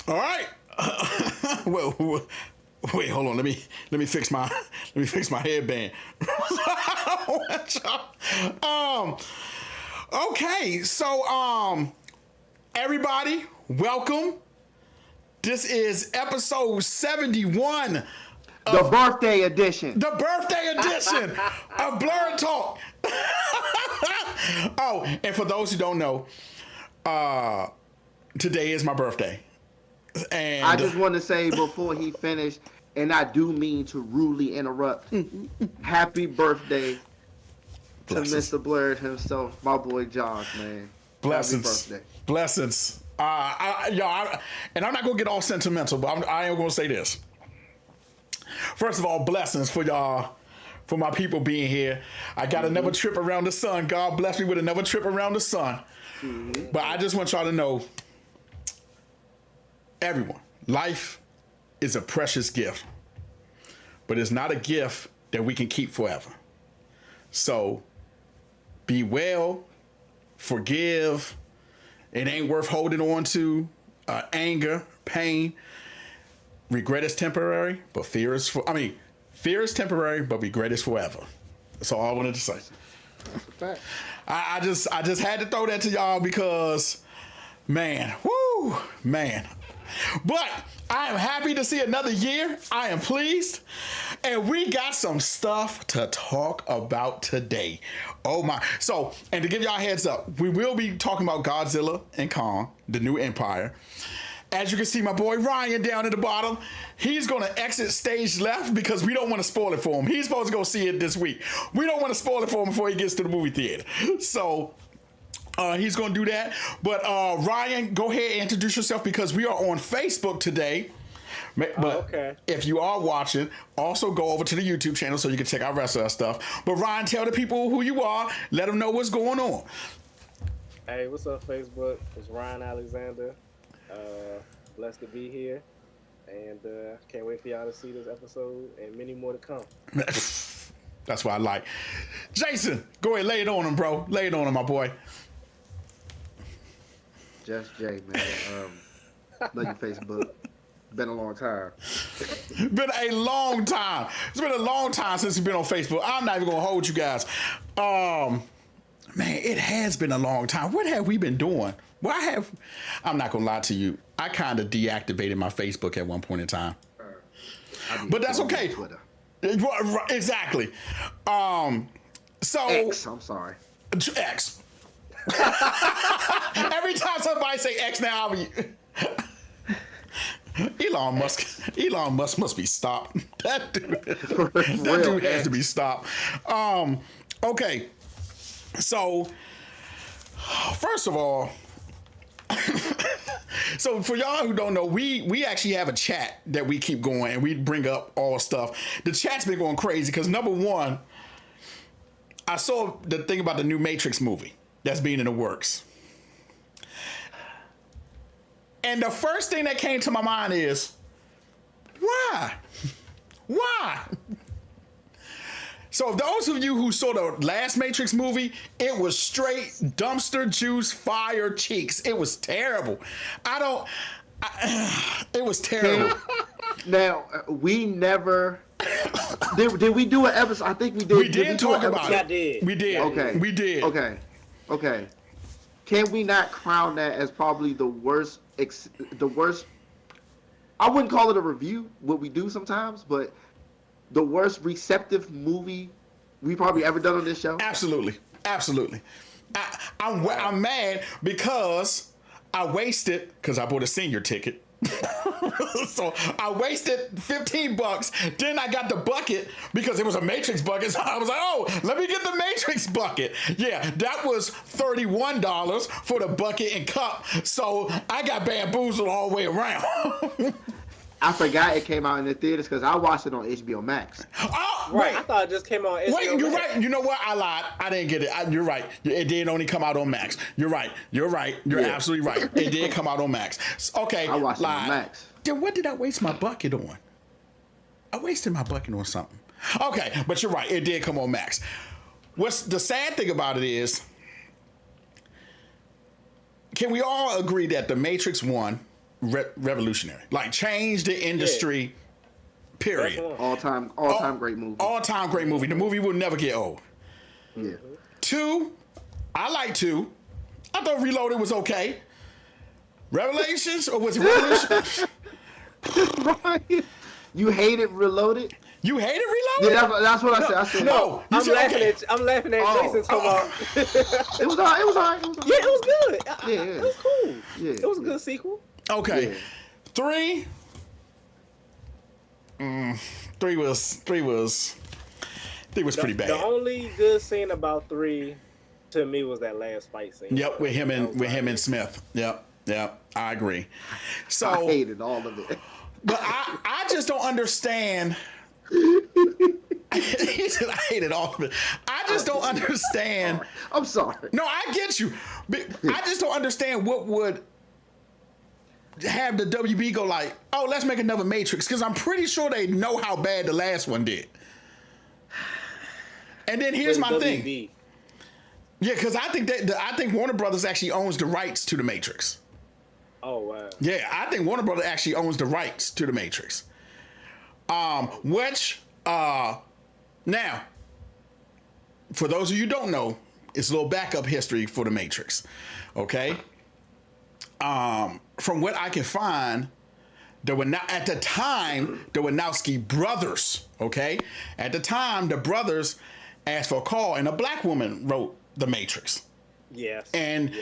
All right. well, wait, hold on. Let me fix my headband. Okay, so everybody, welcome. This is episode 71. The birthday edition. The birthday edition of Blerd Talk. Oh, and for those who don't know, today is my birthday. And I just want to say before he finished, and I do mean to rudely interrupt, happy birthday Blessings. to Mr. Blerd himself, my boy Josh, man. Blessings. Happy birthday. Blessings. And I'm not going to get all sentimental, but I am going to say this. First of all, blessings for y'all, for my people being here. I got another trip around the sun. God bless me with another trip around the sun. But I just want y'all to know, everyone, life is a precious gift, but it's not a gift that we can keep forever. So be well, forgive. It ain't worth holding on to. Anger, pain. Regret is temporary, but fear is temporary, but regret is forever. That's all I wanted to say. I just had to throw that to y'all because, man. But I am happy to see another year. I am pleased. And we got some stuff to talk about today. Oh my. So, and to give y'all a heads up, we will be talking about Godzilla and Kong, the new empire. As you can see, my boy Ryan down at the bottom, he's going to exit stage left because we don't want to spoil it for him. He's supposed to go see it this week. We don't want to spoil it for him before he gets to the movie theater. So he's going to do that. But Ryan, go ahead and introduce yourself because we are on Facebook today. But okay. If you are watching, also go over to the YouTube channel so you can check out the rest of our stuff. But Ryan, tell the people who you are. Let them know what's going on. Hey, what's up, Facebook? It's Ryan Alexander. Blessed to be here, and can't wait for y'all to see this episode and many more to come. That's what I like. Jason, go ahead, lay it on him, bro. Lay it on him, my boy. Just Jay, man. Love you, Facebook. Been a long time. Been a long time. It's been a long time since we've been on Facebook. I'm not even gonna hold you guys. Man, it has been a long time. What have we been doing? I'm not gonna lie to you. I kind of deactivated my Facebook at one point in time. But that's okay. Twitter. Exactly. So X, I'm sorry. X. Every time somebody say X now, Elon Musk must be stopped. That dude has to be stopped. Okay. So, first of all, so for y'all who don't know, we actually have a chat that we keep going and we bring up all stuff. The chat's been going crazy because number one, I saw the thing about the new Matrix movie that's being in the works. And the first thing that came to my mind is, why? Why? So those of you who saw the last Matrix movie, it was straight dumpster juice fire cheeks. It was terrible. It was terrible. Now, we never... Did we do an episode? I think we did. We did talk about it. I did. We did. Okay. We did. Okay. Can we not crown that as probably the worst... I wouldn't call it a review, what we do sometimes, but the worst receptive movie we probably ever done on this show? Absolutely. I'm mad because I wasted, because I bought a senior ticket. So I wasted $15. Then I got the bucket because it was a Matrix bucket. So I was like, oh, let me get the Matrix bucket. Yeah, that was $31 for the bucket and cup. So I got bamboozled all the way around. I forgot it came out in the theaters because I watched it on HBO Max. Oh, Right, wait. I thought it just came on HBO. Wait, you're Max. right. You know what? I lied. I didn't get it. You're right. It did only come out on Max. You're right. You're Yeah. absolutely right. It did come out on Max. Okay. I watched lied. it on Max. Then what did I waste my bucket on? I wasted my bucket on something. Okay, but you're right. It did come on Max. What's the sad thing about it is, can we all agree that The Matrix 1 revolutionary. Like changed the industry. Period. All time great movie. All time great movie. The movie will never get old. Yeah. 2, I like 2. I thought Reloaded was okay. Revelations or was it Revolution? Brian, you hated Reloaded? You hated Reloaded? Yeah, that's what I said. I said No, you I'm said, laughing okay. at Jason talking about. It was alright. It was alright. Yeah, it was good. Yeah. It was cool. Yeah, It was a yeah. good sequel. Okay. Yeah. 3. 3 was pretty bad. The only good scene about 3 to me was that last fight scene. Yep, with him That was and Smith. Yep, I agree. So I hated all of it. but I just don't understand. He said I hated all of it. I just don't understand. I'm sorry. No, I get you. But I just don't understand what would have the WB go like, oh, let's make another Matrix, because I'm pretty sure they know how bad the last one did. And then here's my thing. WB. Yeah, because I think Warner Brothers actually owns the rights to the Matrix. Oh wow. Yeah, I think Warner Brothers actually owns the rights to the Matrix. Which now, for those of you who don't know, it's a little backup history for the Matrix. Okay. From what I can find, there were not at the time the Wachowski brothers. Okay, at the time the brothers asked for a call, and a black woman wrote the Matrix. Yes. And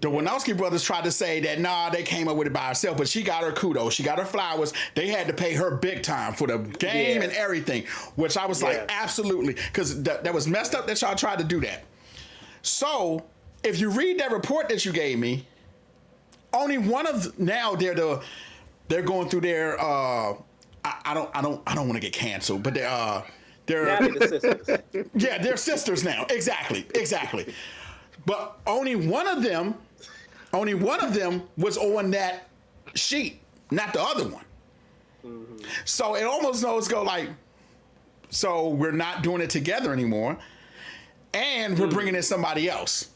the Wachowski brothers tried to say that, nah, they came up with it by herself, but she got her kudos. She got her flowers. They had to pay her big time for the game and everything, which I was like, absolutely, because that was messed up that y'all tried to do that. So if you read that report that you gave me, only one of now they're going through their I don't want to get canceled, but now they're the sisters. yeah, they're sisters now. Exactly. But only one of them was on that sheet, not the other one. Mm-hmm. So it almost knows go like, so we're not doing it together anymore, and we're bringing in somebody else.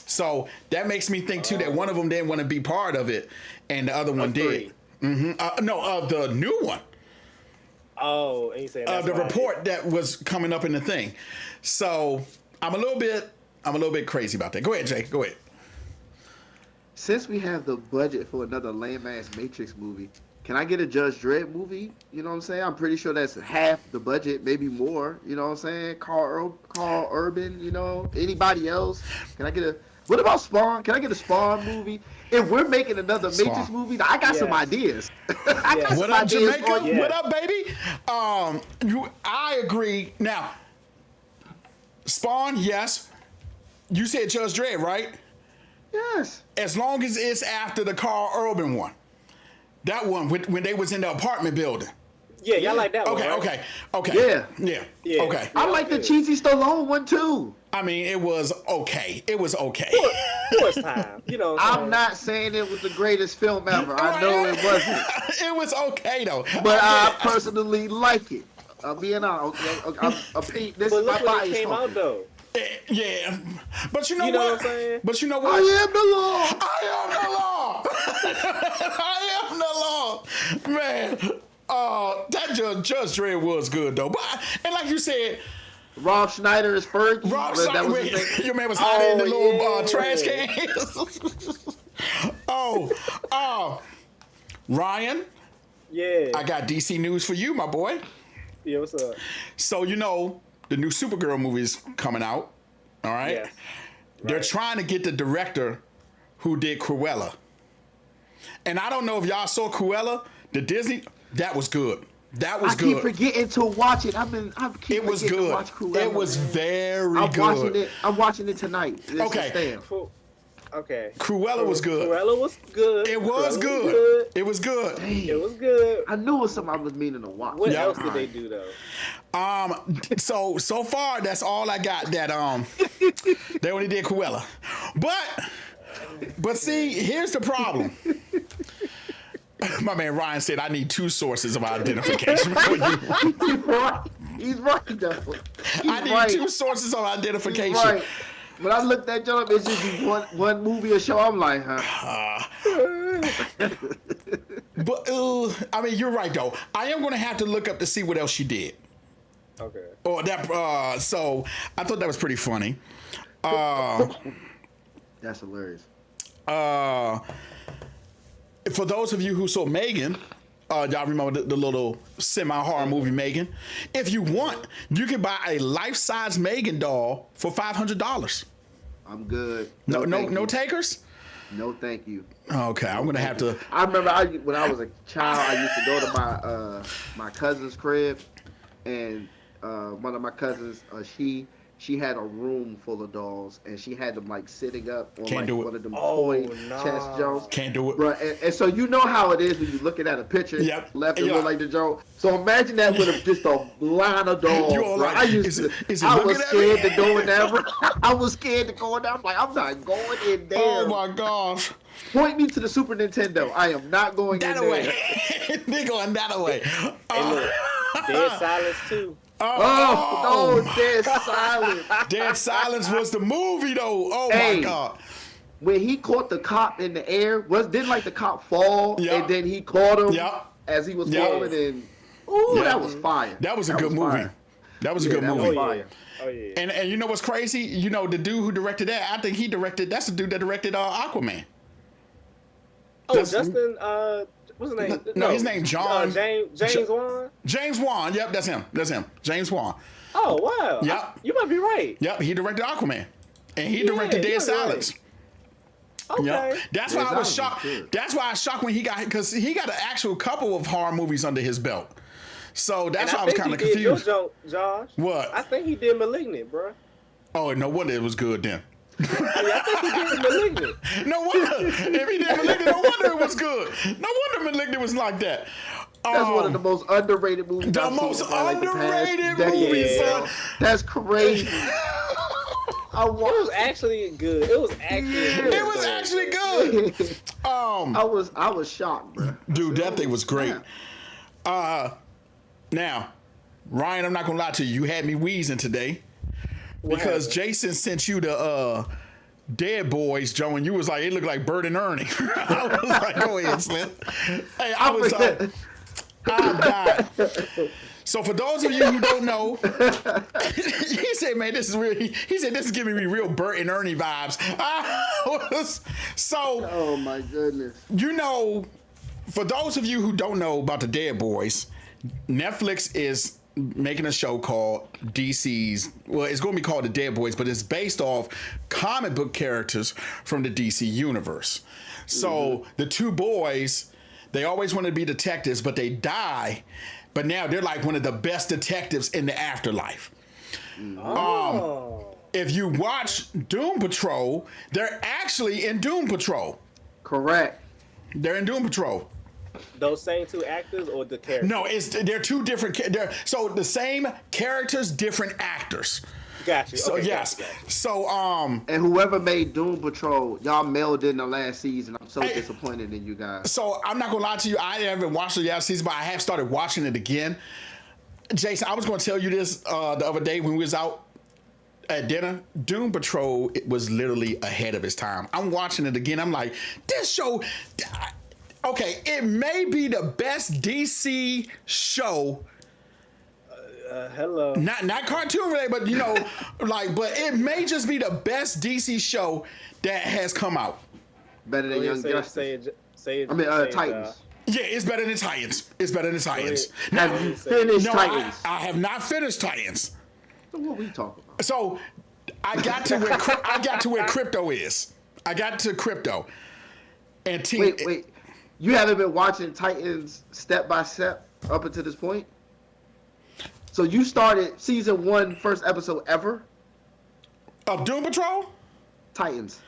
So that makes me think too that one of them didn't want to be part of it, and the other one did. No, the new one. Oh, and you saying that's The why report that was coming up in the thing. So I'm a little bit crazy about that. Go ahead, Jay. Go ahead. Since we have the budget for another lame-ass Matrix movie, can I get a Judge Dredd movie? You know what I'm saying? I'm pretty sure that's half the budget, maybe more. You know what I'm saying? Carl Urban, you know? Anybody else? Can I get a... What about Spawn? Can I get a Spawn movie? If we're making another Matrix movie, I got some ideas. I got What some up, ideas Jamaica? for you. What up, baby? I agree. Now, Spawn, yes. You said Judge Dredd, right? Yes. As long as it's after the Carl Urban one. That one, when they was in the apartment building. Yeah, y'all like that one, right? Okay. Yeah. Yeah. Okay. I like the cheesy Stallone one, too. I mean, it was okay. For its time, you know. I'm not saying it was the greatest film ever. I know it wasn't. It was okay, though. But I personally like it. I'm being honest. Okay? This But is my look when it bias came talking. out though. Yeah. But you know You know what? what I'm saying? But you know what? I am the law. I am the law. Man, that Judge Dredd was good though. But and like you said, Rob Schneider is Fergie. Rob That was Schneider, his name. your man was hiding in the little trash Yeah. can. Ryan, Yeah. I got DC news for you, my boy. Yeah, what's up? So you know the new Supergirl movie is coming out. All right. Yes. They're Right. trying to get the director who did Cruella. And I don't know if y'all saw Cruella, the Disney. That was good. That was I good. keep forgetting to watch it. It was good. To watch Cruella, It was man. very I'm good. watching it. I'm watching it tonight. It's Okay. a stand. Okay. Cruella was good. Cruella was good. It was Cruella good. It was good. Dang. It was good. I knew it was something I was meaning to watch. What Yeah. else did they do though? So far that's all I got. That they only did Cruella, but see, here's the problem. My man Ryan said I need 2 sources of identification for you. He's right. He's right, though. I need 2 sources of identification. He's right. when I looked at John, it's just be one movie or show. I'm like, huh. But I mean, you're right though. I am gonna have to look up to see what else she did. Okay. Or that. So I thought that was pretty funny. That's hilarious. For those of you who saw Megan, y'all remember the little semi-horror movie Megan? If you want, you can buy a life-size Megan doll for $500. I'm good. No takers? No, thank you. Okay, I'm gonna have to. I remember when I was a child, I used to go to my cousin's crib, and one of my cousins, she had a room full of dolls, and she had them like sitting up on one of them toy chest jones. Can't do it, bro. And so you know how it is when you're looking at a picture, left and look like the joke. So imagine that with just a line of dolls. Bro. Like, I was scared to go in there. I was scared to go in there. I'm like, I'm not going in there. Oh my gosh. Point me to the Super Nintendo. I am not going that in away. there. They going that away. Hey, look, Dead Silence too. Oh, no, Dead Silence. Dead Silence was the movie though. Oh my God. When he caught the cop in the air, didn't like the cop fall, Yep. and then he caught him Yep. as he was Yep. falling, and that was fire. That was a good movie. Fire. That was a good movie. Fire. Oh yeah. And you know what's crazy? You know the dude who directed that. I think that's the dude that directed Aquaman. Oh, Justin. What's his name? No, his name John. James Wan. James Wan. Yep, that's him. James Wan. Oh wow. Yep. You might be right. Yep, he directed Aquaman, and he directed Dead Silence. Right. Okay. Yep. That's why I was shocked. Good. That's why I was shocked when because he got an actual couple of horror movies under his belt. So that's why I was kind of confused. Josh. What? I think he did Malignant, bro. Oh, no wonder it was good then. I think he did Malignant. No wonder. If he did Malignant, no wonder it was good. No wonder Malignant was like that. That's one of the most underrated movies. The I've most seen in, like, underrated the past movie, decade. son. That's crazy. It was actually good. It was actually good. It was actually good. I was shocked, bro. Dude, that thing was great. Now, Ryan, I'm not gonna lie to you. You had me wheezing today because Jason sent you the Dead Boys, Joe, and you was like, it looked like Bert and Ernie. I was like, go ahead, Slim. Hey, I died. So for those of you who don't know, he said, man, this is really, he said, this is giving me real Bert and Ernie vibes. Oh my goodness. You know, for those of you who don't know about the Dead Boys, Netflix is making a show called DC's, well, it's going to be called The Dead Boys, but it's based off comic book characters from the DC universe. So the two boys, they always wanted to be detectives, but they die. But now they're like one of the best detectives in the afterlife. If you watch Doom Patrol, they're actually in Doom Patrol. Correct. They're in Doom Patrol. Those same two actors or the characters? No, they're two different. So the same characters, different actors. Gotcha. So okay, yes. Gotcha. So And whoever made Doom Patrol, y'all mailed in the last season. I'm so disappointed in you guys. So I'm not gonna lie to you. I haven't watched the last season, but I have started watching it again. Jason, I was gonna tell you this the other day when we was out at dinner. Doom Patrol, it was literally ahead of its time. I'm watching it again. I'm like, this show. Okay, it may be the best DC show. Hello. Not cartoon related, but you know, but it may just be the best DC show that has come out. Better than Young Justice. Titans. Yeah, it's better than Titans. It's better than Titans. Have you finished Titans? I have not finished Titans. So what we talking about? So I got to where Crypto is. I got to Crypto. And wait. You haven't been watching Titans step by step up until this point? So you started season 1, first episode ever? Of Doom Patrol? Titans.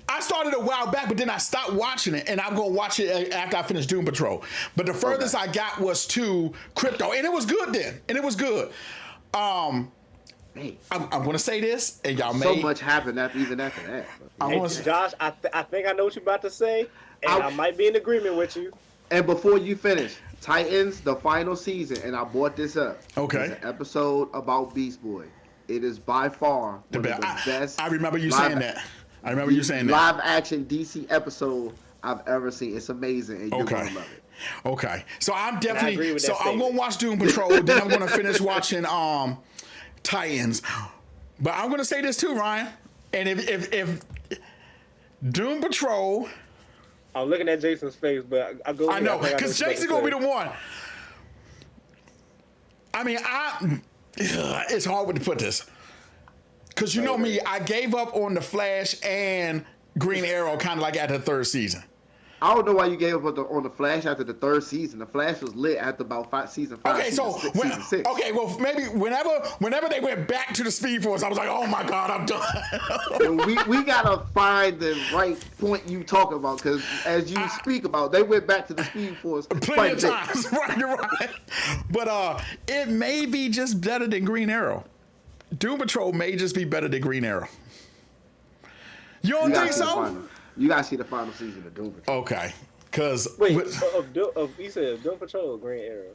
I started a while back, but then I stopped watching it, and I'm going to watch it after I finish Doom Patrol. But the furthest I got was to Crypto, and it was good then. And it was good. Hey, I'm going to say this, and y'all may... So much happened even after that. Hey, Josh, I think I know what you're about to say, and I might be in agreement with you. And before you finish, Titans, the final season, and I brought this up. Okay. There's an episode about Beast Boy. It is by far one of the best. I remember you saying that. I remember you saying that. Live action DC episode I've ever seen. It's amazing, and you're gonna love it. Okay, so I'm definitely I'm gonna statement. watch Doom Patrol. Then I'm gonna finish watching Titans. But I'm gonna say this too, Ryan. And if Doom Patrol, I'm looking at Jason's face, but I know because Jason's gonna be the one. I mean, it's hard to put this because you know me. I gave up on the Flash and Green Arrow kind of like at the third season. I don't know why you gave up on the Flash after the third season. The Flash was lit after about season 5. Okay, season six. Okay, well maybe whenever they went back to the Speed Force, I was like, oh my God, I'm done. we gotta find the right point you talk about because as you speak about, they went back to the Speed Force plenty of times. Right, you're right. But it may be just better than Green Arrow. Doom Patrol may just be better than Green Arrow. You don't think so? You gotta see the final season of Doom Patrol. Okay, because wait, he said Doom Patrol or Green Arrow?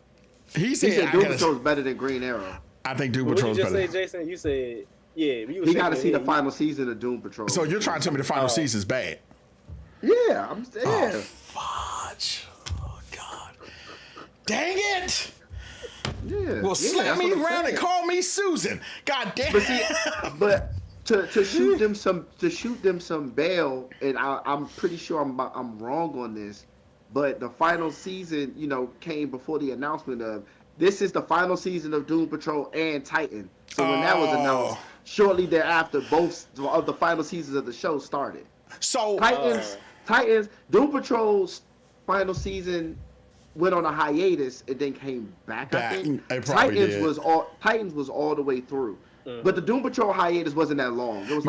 He said Doom Patrol is better than Green Arrow. I think Doom Patrol is better. What did you just say, Jason? You said he got to see the final season of Doom Patrol. So you're trying to tell me the final season's bad? Yeah, I'm saying. Oh, fudge! Oh God! Dang it! Yeah. Well, slap me around and call me Susan. God damn. But see, to shoot them some bail, and I'm pretty sure I'm wrong on this, but the final season, came before the announcement of this is the final season of Doom Patrol and Titan. So when that was announced, shortly thereafter, both of the final seasons of the show started. So Titans, Doom Patrol's final season went on a hiatus and then came back. I think Titans was all the way through. But the Doom Patrol hiatus wasn't that long. It was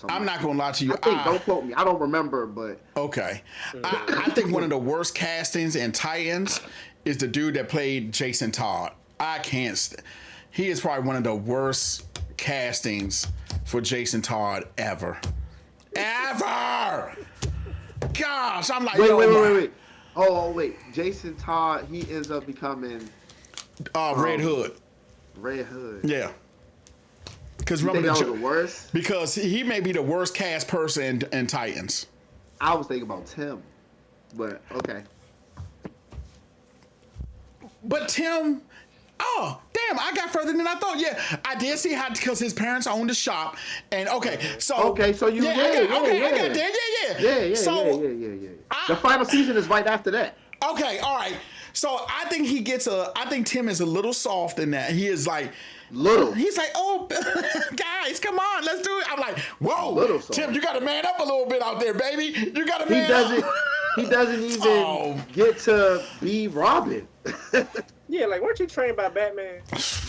I'm not gonna lie to you. Don't quote me. I don't remember, but okay. I think one of the worst castings in Titans is the dude that played Jason Todd. I can't. He is probably one of the worst castings for Jason Todd ever. Ever. Gosh, I'm like, wait. Oh wait, Jason Todd. He ends up becoming Red Hood. Red Hood. Yeah. Because remember that was the worst? Because he may be the worst cast person in Titans. I was thinking about Tim, but okay. But Tim, oh damn! I got further than I thought. Yeah, I did see how because his parents owned the shop, and so I got there. Yeah. The final season is right after that. Okay, all right. So I think Tim is a little soft in that. He is like. He's like, oh, guys, come on, let's do it. I'm like, whoa, Tim, you got to man up a little bit out there, baby. You got to man up. He doesn't even get to be Robin. Yeah, like weren't you trained by Batman?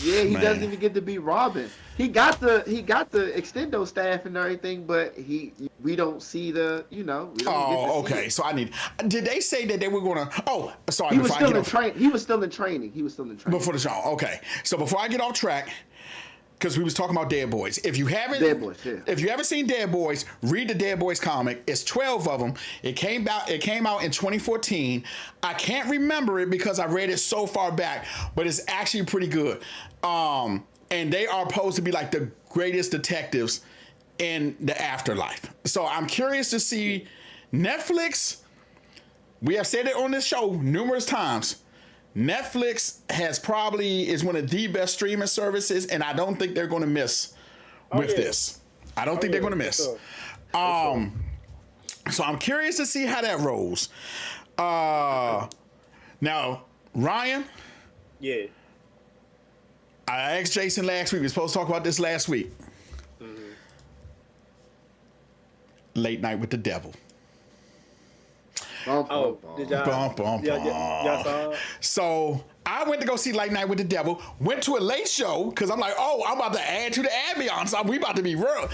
Yeah, he doesn't even get to be Robin. He got the extendo staff and everything, but we don't see the we don't get to see it. So did they say that they were gonna sorry, he was still in training. He was still in training before the show. Okay, so before I get off track, because we was talking about Dead Boys. If you haven't seen Dead Boys, read the Dead Boys comic. It's 12 of them. It came out in 2014. I can't remember it because I read it so far back, but it's actually pretty good. And they are supposed to be like the greatest detectives in the afterlife. So I'm curious to see Netflix. We have said it on this show numerous times. Netflix is one of the best streaming services, and I don't think they're going to miss with this. I don't think they're going to miss. Sure. So I'm curious to see how that rolls. Now, Ryan. Yeah. I asked Jason last week. We were supposed to talk about this last week. Mm-hmm. Late Night with the Devil. Did y'all saw it? So I went to go see Late Night with the Devil. Went to a late show because I'm like, I'm about to add to the ambiance. We about to be real.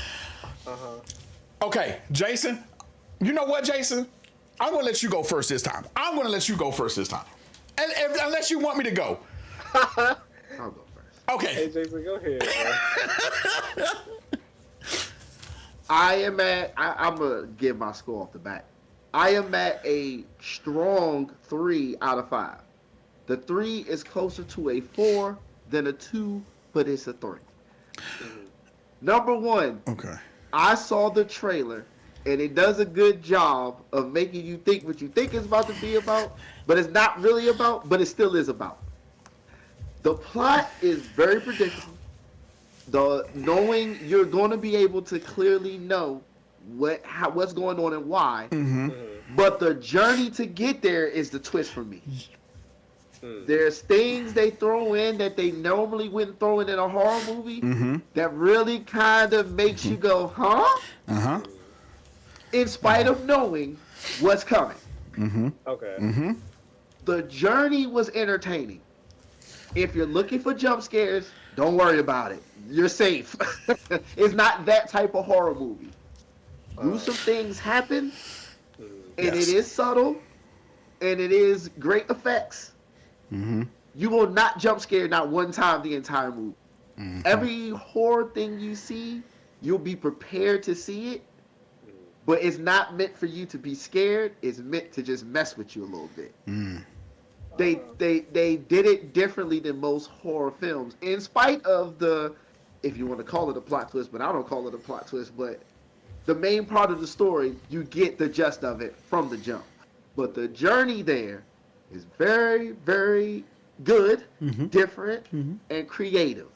Okay, Jason. You know what, Jason? I'm gonna let you go first this time. Unless you want me to go. I'll go. Okay. Hey, Jason, go ahead. I'm going to give my score off the bat. I am at a strong 3 out of 5. The 3 is closer to a 4 than a 2, but it's a 3. Number one, Okay. I saw the trailer, and it does a good job of making you think what you think it's about to be about, but it's not really about, but it still is about. The plot is very predictable. The knowing you're going to be able to clearly know what's going on and why, but the journey to get there is the twist for me. There's things they throw in that they normally wouldn't throw in a horror movie that really kind of makes you go, huh? In spite of knowing what's coming. Okay. The journey was entertaining. If you're looking for jump scares, don't worry about it. You're safe. It's not that type of horror movie. Gruesome things happen, and it is subtle, and it is great effects. You will not jump scare not one time the entire movie. Every horror thing you see, you'll be prepared to see it, but it's not meant for you to be scared. It's meant to just mess with you a little bit. They did it differently than most horror films, in spite of the, if you want to call it a plot twist, but I don't call it a plot twist, but the main part of the story, you get the gist of it from the jump. But the journey there is very, very good, different, and creative.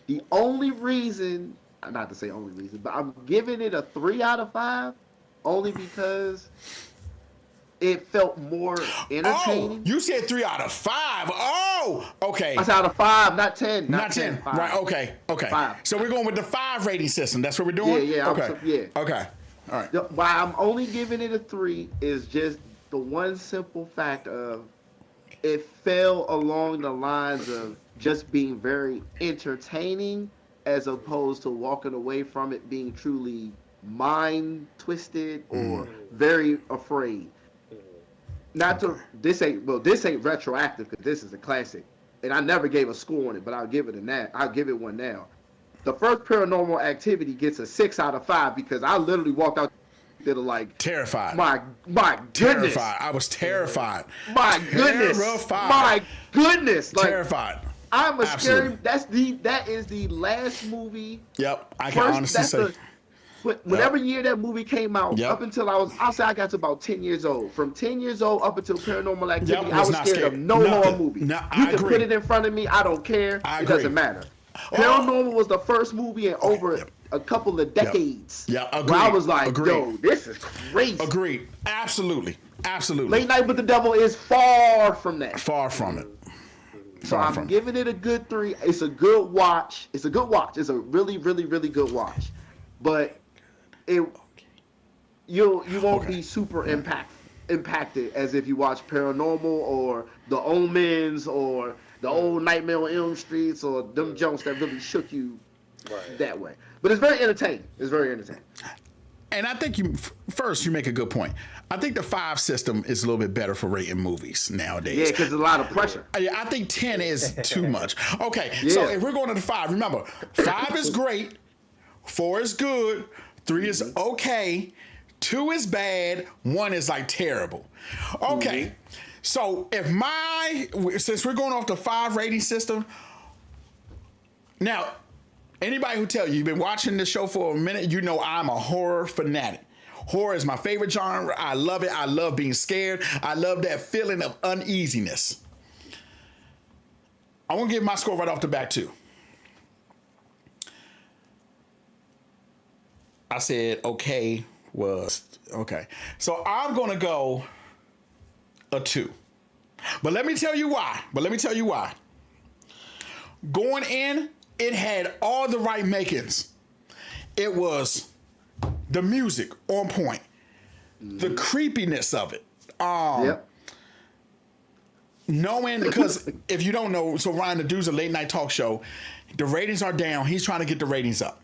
The only reason, not to say only reason, but I'm giving it a 3 out of 5, only because it felt more entertaining. Oh, you said 3 out of 5. Oh, okay. I said out of 5, not 10. Not 10. 5. Right, okay. 5. So we're going with the 5 rating system. That's what we're doing? Yeah. Okay. Okay. All right. Why I'm only giving it a 3 is just the one simple fact of it fell along the lines of just being very entertaining as opposed to walking away from it being truly mind twisted or very afraid. Not to this ain't retroactive because this is a classic, and I never gave a score on it, but I'll give it one now. The first Paranormal Activity gets a 6 out of 5 because I literally walked out there like terrified. My goodness, terrified. I was terrified. My goodness, terrified. My goodness, like, terrified. I'm a scary. That is the last movie. Yep, I can honestly say. Whatever year that movie came out, up until I'll say I got to about 10 years old. From 10 years old up until Paranormal Activity, I was scared of no horror movie. No, you can put it in front of me, I don't care. It doesn't matter. Paranormal was the first movie in over a couple of decades. Yeah, agreed. Where I was like, yo, this is crazy. Agreed. Absolutely. Late Night with the Devil is far from that. Far from it. So I'm giving it a good 3. It's a good watch. It's a really, really, really good watch. But you won't be super impacted as if you watch Paranormal or The Omens or the old Nightmare on Elm Streets or them jumps that really shook you that way. But it's very entertaining. And I think you make a good point. I think the 5 system is a little bit better for rating movies nowadays. Yeah, because there's a lot of pressure. I think 10 is too much. Okay, so if we're going to the 5, remember, 5 is great, 4 is good, 3 is okay, 2 is bad, 1 is like terrible. Okay, so since we're going off the 5 rating system, now, anybody who tell you you've been watching this show for a minute, you know I'm a horror fanatic. Horror is my favorite genre. I love it. I love being scared. I love that feeling of uneasiness. I want to give my score right off the bat too. I said okay was okay. So I'm going to go a 2. But let me tell you why. Going in, it had all the right makings. It was the music on point, the creepiness of it. Knowing, because if you don't know, so Ryan, the dude's a late night talk show. The ratings are down. He's trying to get the ratings up.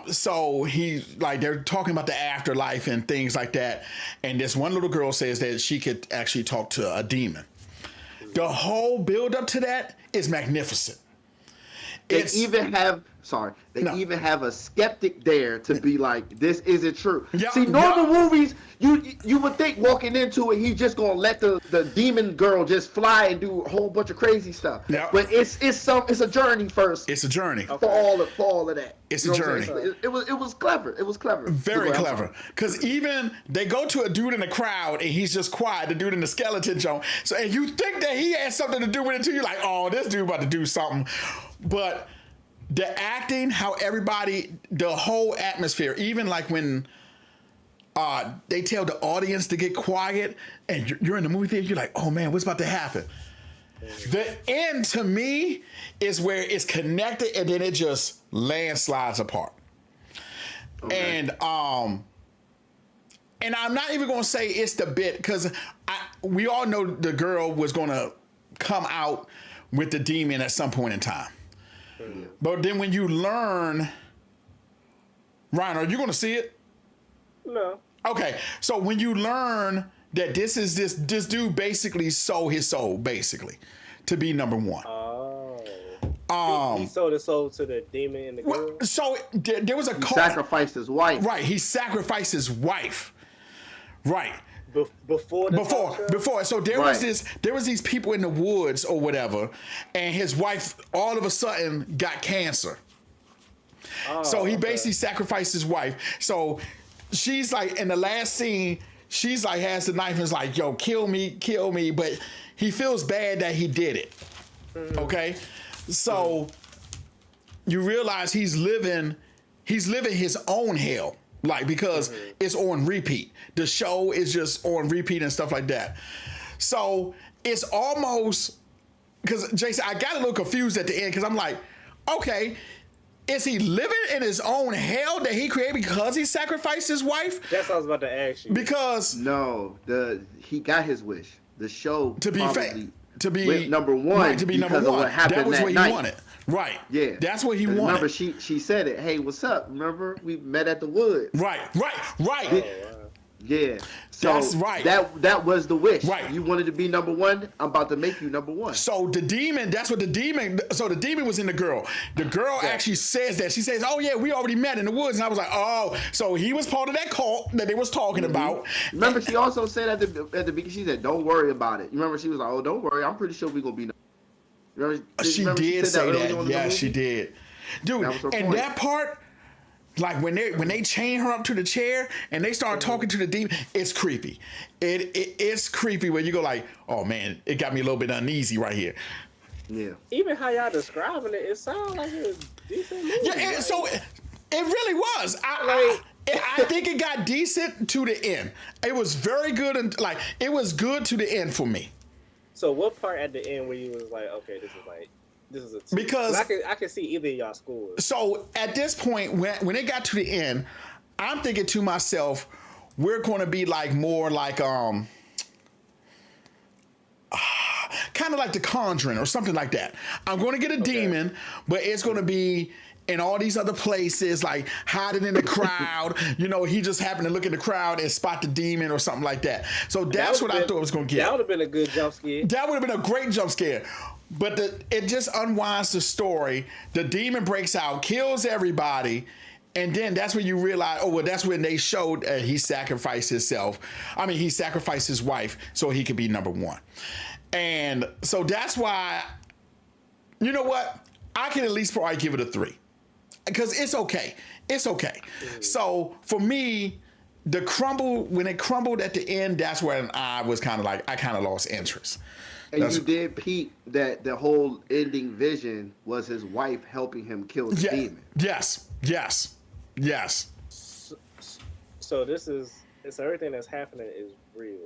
So they're talking about the afterlife and things like that. And this one little girl says that she could actually talk to a demon. The whole build up to that is magnificent. They even have a skeptic there to be like, this isn't true. See, normal movies, you would think walking into it, he's just gonna let the demon girl just fly and do a whole bunch of crazy stuff. Yep. But it's a journey first. It's a journey. For all of that. It's You a know what I'm journey. saying? It was clever. It was clever. Very Go ahead, I'm clever. sorry. Because even they go to a dude in the crowd and he's just quiet, the dude in the skeleton joint. So and you think that he has something to do with it too. You're like, oh, this dude about to do something. But the acting, how everybody, the whole atmosphere, even like when they tell the audience to get quiet and you're in the movie theater, you're like, oh man, what's about to happen? The end to me is where it's connected and then it just landslides apart. Okay. And I'm not even gonna say it's the bit because we all know the girl was gonna come out with the demon at some point in time. Mm-hmm. But then when you learn, Ryan, are you gonna see it? No. Okay, so when you learn that this dude basically sold his soul basically to be number one. He sold his soul to the demon and the girl. So there was a He sacrificed his wife. Right, he sacrificed his wife. Right. Before. So there was these people in the woods or whatever, and his wife all of a sudden got cancer. So he basically sacrificed his wife. So she's like in the last scene, she's like has the knife and is like, yo, kill me, but he feels bad that he did it. Okay? So you realize he's living his own hell. Like, because it's on repeat. The show is just on repeat and stuff like that. So it's almost, because Jason, I got a little confused at the end because I'm like, okay, is he living in his own hell that he created because he sacrificed his wife? That's what I was about to ask you. Because he got his wish. The show to be number one, right, to be number one. Of what happened that was what night. he wanted. Right. Yeah. That's what he wanted. Remember, she said it. Hey, what's up? Remember, we met at the woods. Right. Yeah. So that's right. That was the wish. Right. You wanted to be number one. I'm about to make you number one. So the demon, so the demon was in the girl. The girl actually says that. She says, oh yeah, we already met in the woods. And I was like, oh, so he was part of that cult that they was talking about. Remember, she also said at the beginning, she said, don't worry about it. You remember, she was like, oh, don't worry. I'm pretty sure we're going to be. She did say that. Yeah, she did. Dude, and that part, like when they chain her up to the chair and they start talking to the demon, it's creepy. It's creepy when you go like, oh man, it got me a little bit uneasy right here. Yeah. Even how y'all describing it sounds like a decent movie. Yeah, so it really was. I think it got decent to the end. It was very good and like it was good to the end for me. So what part at the end where you was like, okay, this is a 2? Because I can see either of y'all scores. So at this point, when it got to the end, I'm thinking to myself, we're going to be like more like kind of like The Conjuring or something like that. I'm going to get a demon, but it's going to be in all these other places, like hiding in the crowd. You know, he just happened to look in the crowd and spot the demon or something like that. So that's what I thought it was going to get. That would have been a good jump scare. That would have been a great jump scare. But it just unwinds the story. The demon breaks out, kills everybody. And then that's when you realize, oh, well, that's when they showed he sacrificed himself. I mean, he sacrificed his wife so he could be number one. And so that's why, you know what? I can at least probably give it a 3. Because it's okay. It's okay. So for me, when it crumbled at the end, that's when I was kind of like, I kind of lost interest. And you did peep that the whole ending vision was his wife helping him kill the demon. Yes. So so everything that's happening is real.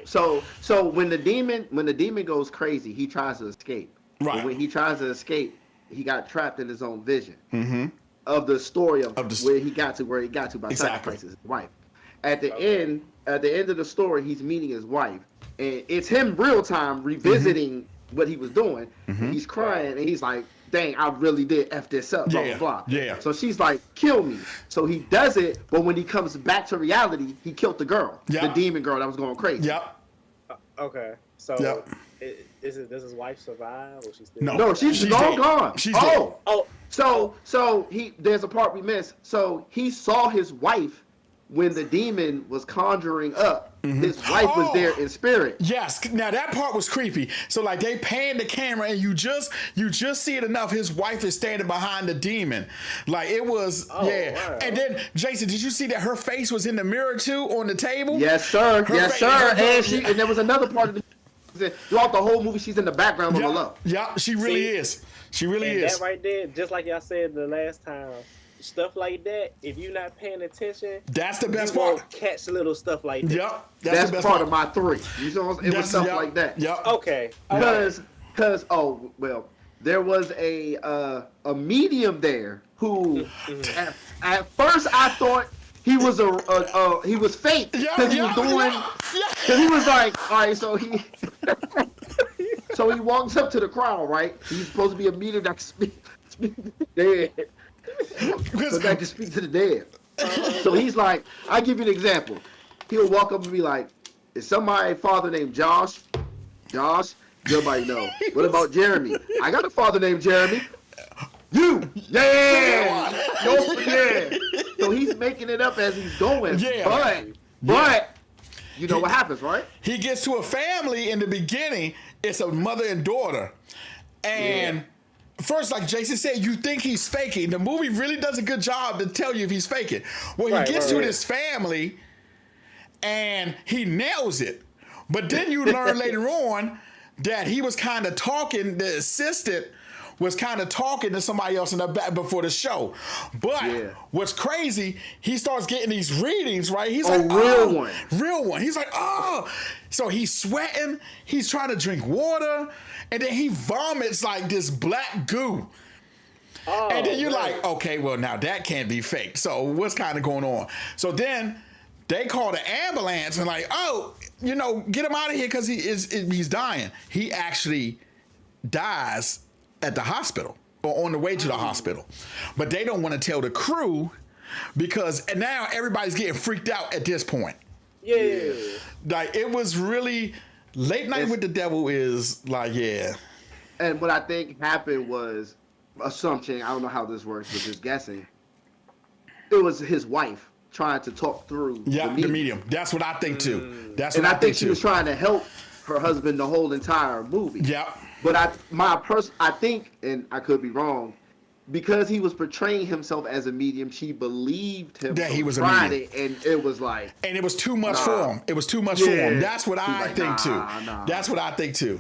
So when the demon goes crazy, he tries to escape. Right. But when he tries to escape, he got trapped in his own vision of the story of where he got to by sacrificing his wife. At the end of the story, he's meeting his wife, and it's him real time revisiting what he was doing. And he's crying, and he's like, "Dang, I really did f this up." Blah blah blah. Yeah. So she's like, "Kill me." So he does it, but when he comes back to reality, he killed the girl, the demon girl that was going crazy. Yep. Okay. So. Does his wife survive, or she's still? No, she's long gone. She's dead. So there's a part we missed. So he saw his wife when the demon was conjuring up, his wife was there in spirit. Yes. Now that part was creepy. So like they pan the camera and you just see it enough. His wife is standing behind the demon. Like it was, Wow. And then Jason, did you see that her face was in the mirror too on the table? Yes, sir. Her face- And there was another part of the throughout the whole movie, she's in the background on the left. Yeah, she really is. She really And is. that right there, just like y'all said the last time, stuff like that, if you're not paying attention, That's the best you part. won't catch little stuff like that. Yep. That's the best part of my 3. You know, it was stuff yep, like that. Yep. Okay. Because there was a medium there who at first I thought he was he was fake because he was doing because he was like, all right, so he so he walks up to the crowd, right? He's supposed to be a medium that can speak to the dead, so that can speak to the dead. So he's like, I give you an example. He'll walk up and be like, is somebody father named Josh? Josh? Nobody know. What about Jeremy? I got a father named Jeremy. You! Yeah! Yeah! So he's making it up as he's going. Yeah. But you know what happens, right? He gets to a family in the beginning. It's a mother and daughter. And first, like Jason said, you think he's faking. The movie really does a good job to tell you if he's faking. Well, he gets to this family and he nails it. But then you learn later on that he was kind of talking, the assistant was kind of talking to somebody else in the back before the show. But what's crazy, he starts getting these readings, right? He's like, real one. He's like, oh. So he's sweating. He's trying to drink water. And then he vomits like this black goo. Oh, and then you're like, okay, well, now that can't be fake. So what's kind of going on? So then they call the ambulance and like, oh, you know, get him out of here because he's dying. He actually dies at the hospital or on the way to the hospital. But they don't want to tell the crew because now everybody's getting freaked out at this point. Yeah. Like it was really Late Night with the Devil is like, And what I think happened was assumption. I don't know how this works, but just guessing. It was his wife trying to talk through the medium. That's what I think too. That's and what I think she was trying to help her husband the whole entire movie. Yeah. But I think, and I could be wrong, because he was portraying himself as a medium, she believed him. That he was a medium. And it was like. And it was too much for him. It was too much for him. That's what I think too. That's what I think too.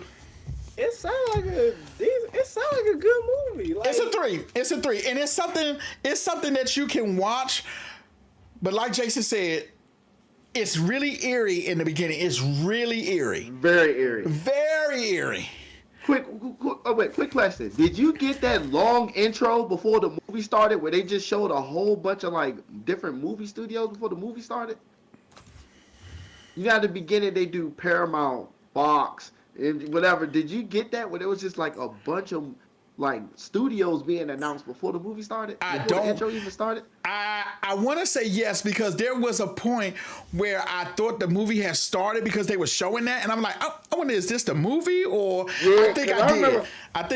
It sounds like a good movie. Like, It's a 3. It's a 3. And it's something that you can watch. But like Jason said, it's really eerie in the beginning. It's really eerie. Very eerie. Very eerie. Quick question. Did you get that long intro before the movie started where they just showed a whole bunch of like different movie studios before the movie started? You know, at the beginning they do Paramount, Fox, and whatever. Did you get that where it was just like a bunch of like studios being announced before the movie started? The intro even started? I want to say yes because there was a point where I thought the movie had started because they were showing that, and I'm like, oh, I wonder, is this the movie or? I think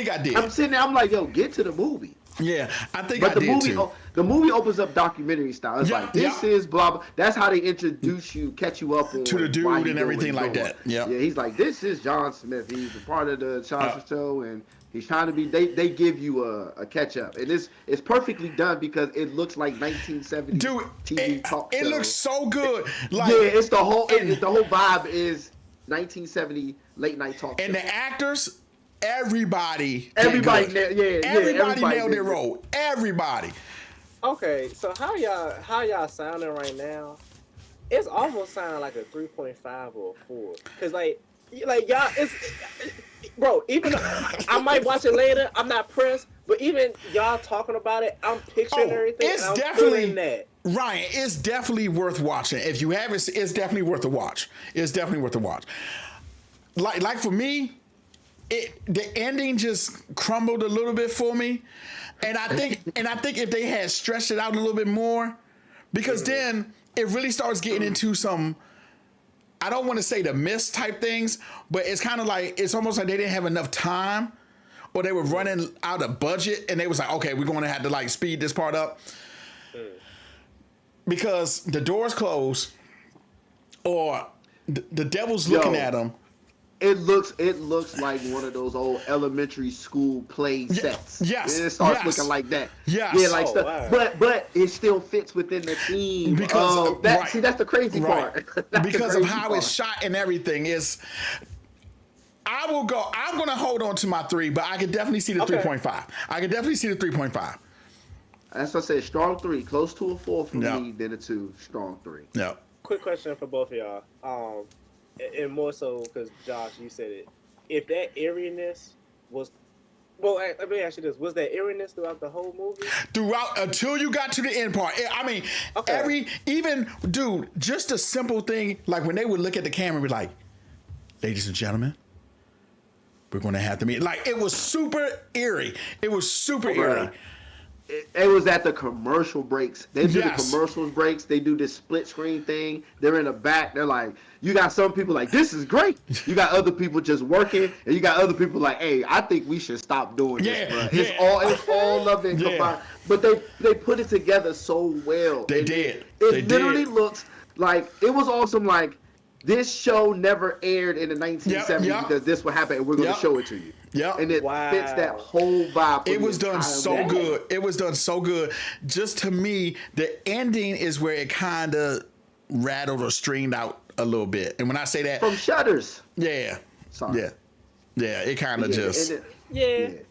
I did. I'm sitting there, I'm like, yo, get to the movie. Yeah, I think I did too. The movie opens up documentary style. It's like this is blah blah. That's how they introduce you, catch you up on to the dude and everything like that. Yeah, he's like, this is John Smith. He's a part of the Charles show, and he's trying to be. They give you a catch up, and it's perfectly done because it looks like 1970s TV talk show. It looks so good. Like, it's the whole vibe is 1970 late night talk show. And the actors. Everybody nailed their role. Everybody. Okay, so how y'all sounding right now? It's almost sounding like a 3.5 or a 4. Cause like y'all, bro. Even I might watch it later. I'm not pressed, but even y'all talking about it, I'm picturing everything. It's and I'm definitely that. Ryan. It's definitely worth watching. If you haven't, it's definitely worth a watch. It's definitely worth a watch. Like for me. The ending just crumbled a little bit for me, and I think if they had stretched it out a little bit more, because then it really starts getting into some, I don't want to say the mist type things, but it's kind of like it's almost like they didn't have enough time, or they were running out of budget, and they was like, okay, we're going to have to like speed this part up. because the door's closed, or the devil's looking at him. It looks like one of those old elementary school play sets. Yes. It starts looking like that. Yes. Yeah, like stuff. Wow. But it still fits within the theme. Because See, that's the crazy part. Because of how it's shot and everything is. I'm going to hold on to my 3, but I can definitely see the 3.5. I can definitely see the 3.5. That's what I said. Strong 3, close to a 4 for me. Then a 2, strong 3. Yeah. Quick question for both of y'all. And more so because Josh, you said it. If that eeriness was, well, let me ask you this: was that eeriness throughout the whole movie? Throughout until you got to the end part. I mean, just a simple thing like when they would look at the camera and be like, "Ladies and gentlemen, we're going to have to meet." Like it was super eerie. It was super eerie. It was at the commercial breaks. They do the commercials breaks. They do this split screen thing. They're in the back. They're like, you got some people like, this is great. You got other people just working, and you got other people like, hey, I think we should stop doing this, bro. It's all of it combined. But they put it together so well. They did. It literally looks like it was awesome. Like this show never aired in the 1970s because this would happen, and we're going to show it to you. Yeah, and it fits that whole vibe. It was done so good. It was done so good. Just to me, the ending is where it kind of rattled or streamed out a little bit. And when I say that, from Shutters. Yeah. Sorry. Yeah. It kind of just.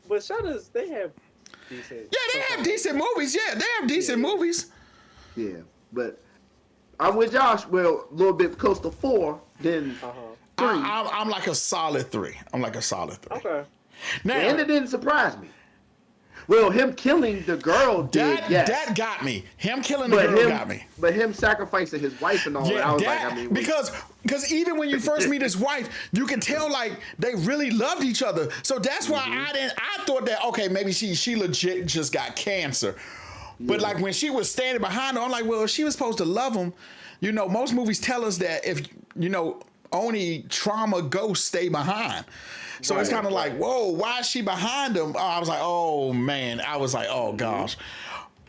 But Shutters, they have decent. Yeah, they have decent movies. Yeah, they have decent movies. Yeah, but I'm with Josh. Well, a little bit close to 4. Then 3. I'm like a solid 3. Okay. Now, and it didn't surprise me. Well, him killing the girl did. That got me. Him killing the girl got me. But him sacrificing his wife and all that, I was like, I mean, because even when you first meet his wife, you can tell like they really loved each other. So that's why I thought that maybe she legit just got cancer. But like when she was standing behind her, I'm like, well, if she was supposed to love him, most movies tell us that if only trauma ghosts stay behind. So it's kind of like, whoa, why is she behind him? I was like, oh man. I was like, oh gosh.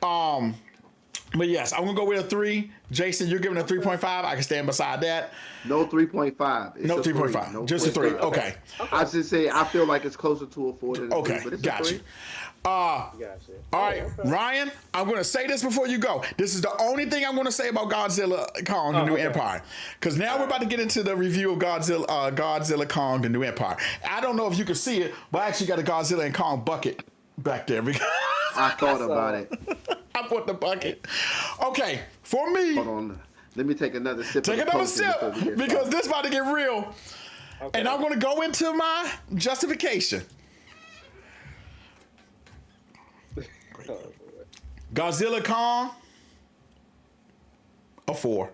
But yes, I'm gonna go with a 3. Jason, you're giving a 3.5. I can stand beside that. No 3.5. No 3.5. No, just a 3. Okay. I should say I feel like it's closer to a 4 than a 3, but it's gotcha. a 3. All right, Ryan, I'm going to say this before you go. This is the only thing I'm going to say about Godzilla Kong, The New Empire. Because now we're about to get into the review of Godzilla Kong, The New Empire. I don't know if you can see it, but I actually got a Godzilla and Kong bucket back there. I thought about it. I put the bucket. Okay, for me. Hold on. Let me take another sip. Take another sip, because this about to get real. Okay. And I'm going to go into my justification. Godzilla Kong, a 4.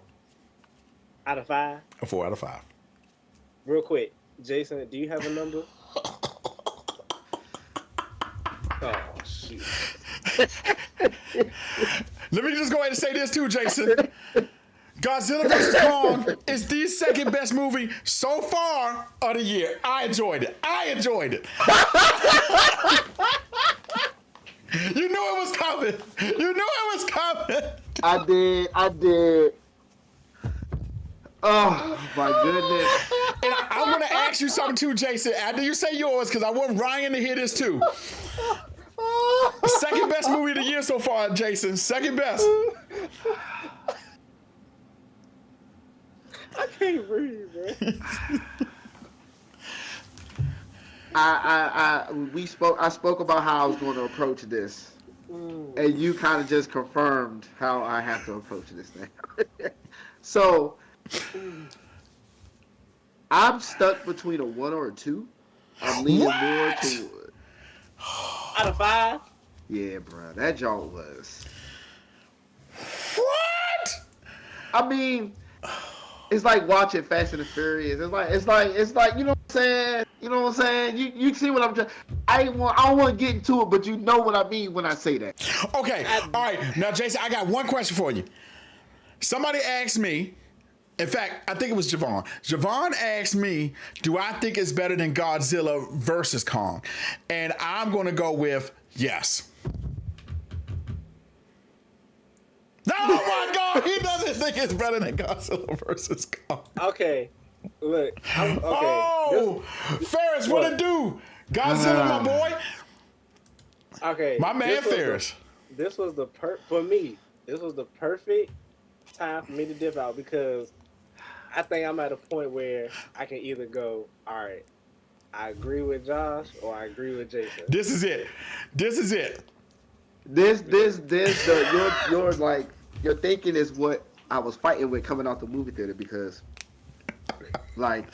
Out of 5? A 4 out of 5. Real quick, Jason, do you have a number? Oh, shoot. Let me just go ahead and say this too, Jason. Godzilla vs. Kong is the second best movie so far of the year. I enjoyed it. You knew it was coming. I did. Oh, my goodness. And I'm going to ask you something too, Jason, after you say yours, because I want Ryan to hear this too. Second best movie of the year so far, Jason. Second best. I can't breathe, bro. I spoke about how I was going to approach this, and you kind of just confirmed how I have to approach this thing. So I'm stuck between a 1 or a 2. I'm leaning more to out of 5. Yeah, bro, that joint was. What? I mean, it's like watching Fast and the Furious. It's like you know what I'm saying? You know what I'm saying? You see what I'm trying. I don't want to get into it, but you know what I mean when I say that. Okay. All right. Now, Jason, I got one question for you. Somebody asked me. In fact, I think it was Javon. Javon asked me, do I think it's better than Godzilla versus Kong? And I'm going to go with yes. Oh, my God. No, he doesn't think it's better than Godzilla versus Kong. Okay, look. Okay. Oh, Ferris, what it do? Godzilla, my boy. Okay. My man Ferris. This was for me. This was the perfect time for me to dip out because I think I'm at a point where I can either go, all right, I agree with Josh or I agree with Jason. This is it. Your thinking is what I was fighting with coming out the movie theater because, like,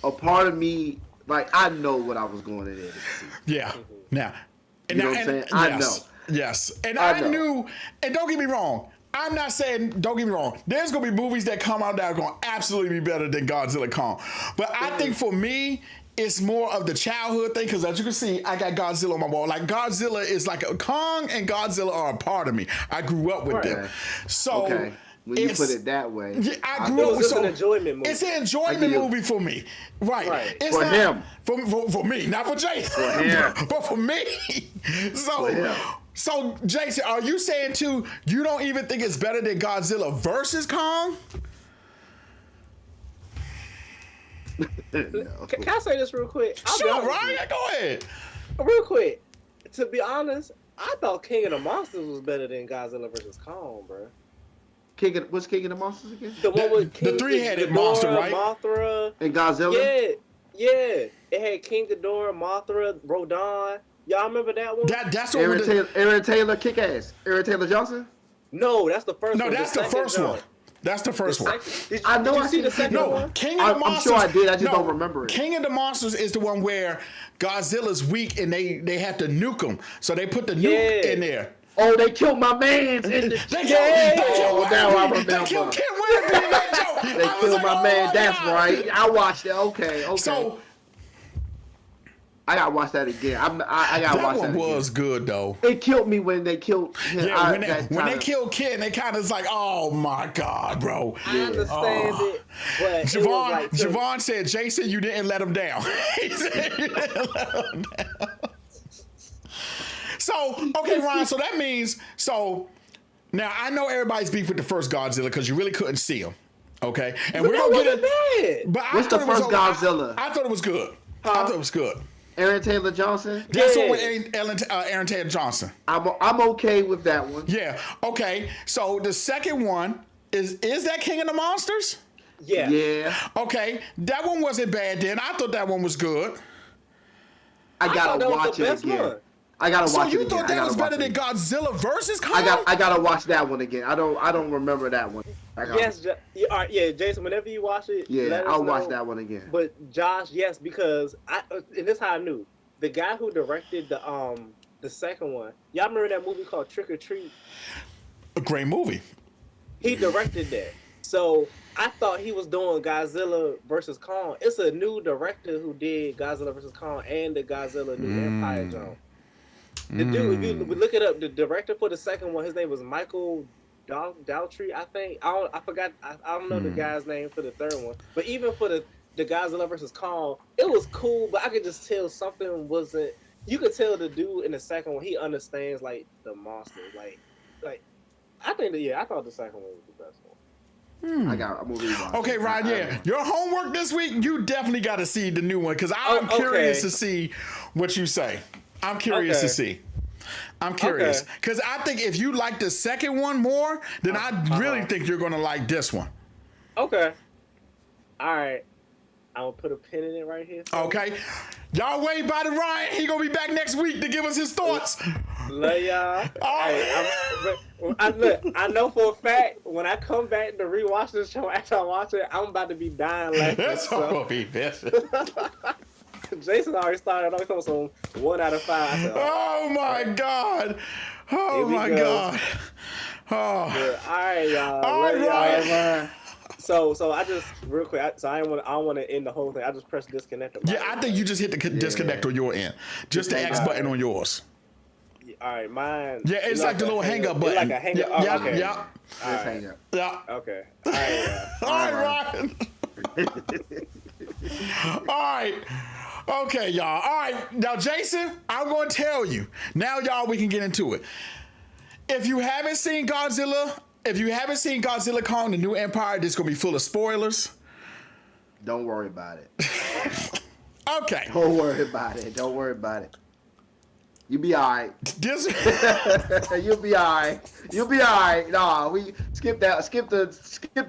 a part of me, like, I know what I was going in there to see. Yeah. Now, You know what I'm saying? I know. Yes. And I I know. knew, and don't get me wrong, I'm not saying, don't get me wrong, there's going to be movies that come out that are going to absolutely be better than Godzilla Kong. But I think for me, it's more of the childhood thing because as you can see, I got Godzilla on my wall. Like Godzilla is like Kong and Godzilla are a part of me. I grew up with them. So okay. When you put it that way, yeah, I grew up with it's an enjoyment movie. It's an enjoyment movie for me, right? It's for not, him, for me, not for Jason, for him. but for me. So Jason, are you saying too? You don't even think it's better than Godzilla versus Kong? No. Can I say this real quick? Sure, Ryan, go ahead. Real quick. To be honest, I thought King of the Monsters was better than Godzilla versus Kong, bro. What's King of the Monsters again? The one with King the three-headed Ghidorah, monster, right? Mothra. And Godzilla? Yeah. It had King Ghidorah, Mothra, Rodan. Y'all remember that one? That's the one. Aaron Taylor, kick ass. Aaron Taylor Johnson? No, that's the first one. No, that's the first one. That's the first one. Did you see the second one? King of the Monsters. I'm sure I did. I just don't remember it. King of the Monsters is the one where Godzilla's weak and they have to nuke him. So they put the nuke in there. Oh, they killed my man. They killed now I remember. They killed Ken Whitby in that joke. They killed my man. That's right. I watched it. Okay. So I gotta watch that again. I gotta watch that again. That one was good though. It killed me when they killed him. Yeah, when they killed Ken, they kind of like, oh my God, bro. I understand it, but Javon said, Jason, you didn't let him down. He said you didn't let him down. So, okay, Ryan, so that means, now I know everybody's beef with the first Godzilla because you really couldn't see him. Okay? And we're going to get it. But what's the first Godzilla? I thought it was good. I thought it was good. Aaron Taylor Johnson? That's the one with Aaron Taylor Johnson. I'm okay with that one. Yeah. Okay. So the second one is that King of the Monsters? Yeah. Yeah. Okay. That one wasn't bad then. I thought that one was good. I gotta watch it again. I gotta watch it again. So you thought that was better than Godzilla versus Kong? I gotta watch that one again. I don't remember that one. Yes, Jason. Whenever you watch it, I'll watch that one again. But Josh, yes, because and this is how I knew the guy who directed the second one. Y'all remember that movie called Trick or Treat? A great movie. He directed that. So I thought he was doing Godzilla versus Kong. It's a new director who did Godzilla versus Kong and the Godzilla New Empire Zone. The dude, if you look it up, the director for the second one, his name was Michael Daltrey, I think. I forgot. I don't know the guy's name for the third one. But even for the Godzilla versus Kong, it was cool. But I could just tell something wasn't. You could tell the dude in the second one, he understands like the monster. Like I think I thought the second one was the best one. I'm gonna read. Okay, Ryan. Yeah, your homework this week. You definitely got to see the new one because I'm curious to see what you say. I'm curious to see. I'm curious because I think if you like the second one more, then I really think you're gonna like this one. Okay. All right. I'm gonna put a pin in it right here. Okay. Y'all wait by the Ryan. He gonna be back next week to give us his thoughts. Love y'all. All right. I know for a fact when I come back to rewatch this show after I watch it, I'm about to be dying laughing. That's gonna be vicious. Jason already started off with some 1 out of 5. I said, oh my God. Oh my God. Oh. Yeah, all right, y'all. All right. So I just real quick. I don't want to end the whole thing. I just press disconnect. I think you just hit the disconnect on your end. Just the X button on yours. All right, mine. Yeah, it's like the little hang up button. It's like a hang up. Yeah, Okay. yeah. All right. Hang up. Yeah. Okay. All right. All right, Ryan. All right. Okay, y'all. All right. Now, Jason, I'm going to tell you. Now, y'all, we can get into it. If you haven't seen Godzilla if you haven't seen Godzilla Kong, the New Empire, this is gonna be full of spoilers. Don't worry about it. Okay. Don't worry about it. Don't worry about it. You'll be alright. You'll be alright. You'll be alright. Nah, we skip that. Skip the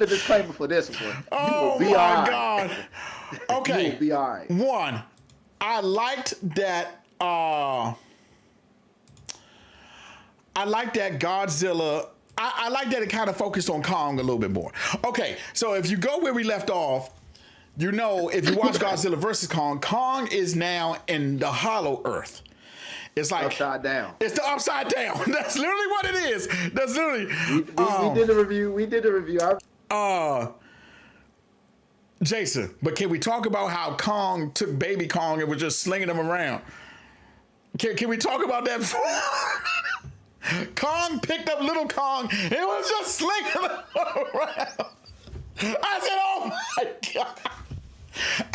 disclaimer for this one. Oh be my right. God. Okay. You'll be alright. One, I liked that. I like that Godzilla. I like that it kind of focused on Kong a little bit more. Okay, so if you go where we left off, you know, if you watch Godzilla versus Kong, Kong is now in the Hollow Earth. It's like upside down. It's the upside down. That's literally what it is. That's literally. We did a review. We did a review. Jason, but can we talk about how Kong took baby Kong and was just slinging him around? Can we talk about that? Kong picked up little Kong and was just slinging him around. I said, oh my God.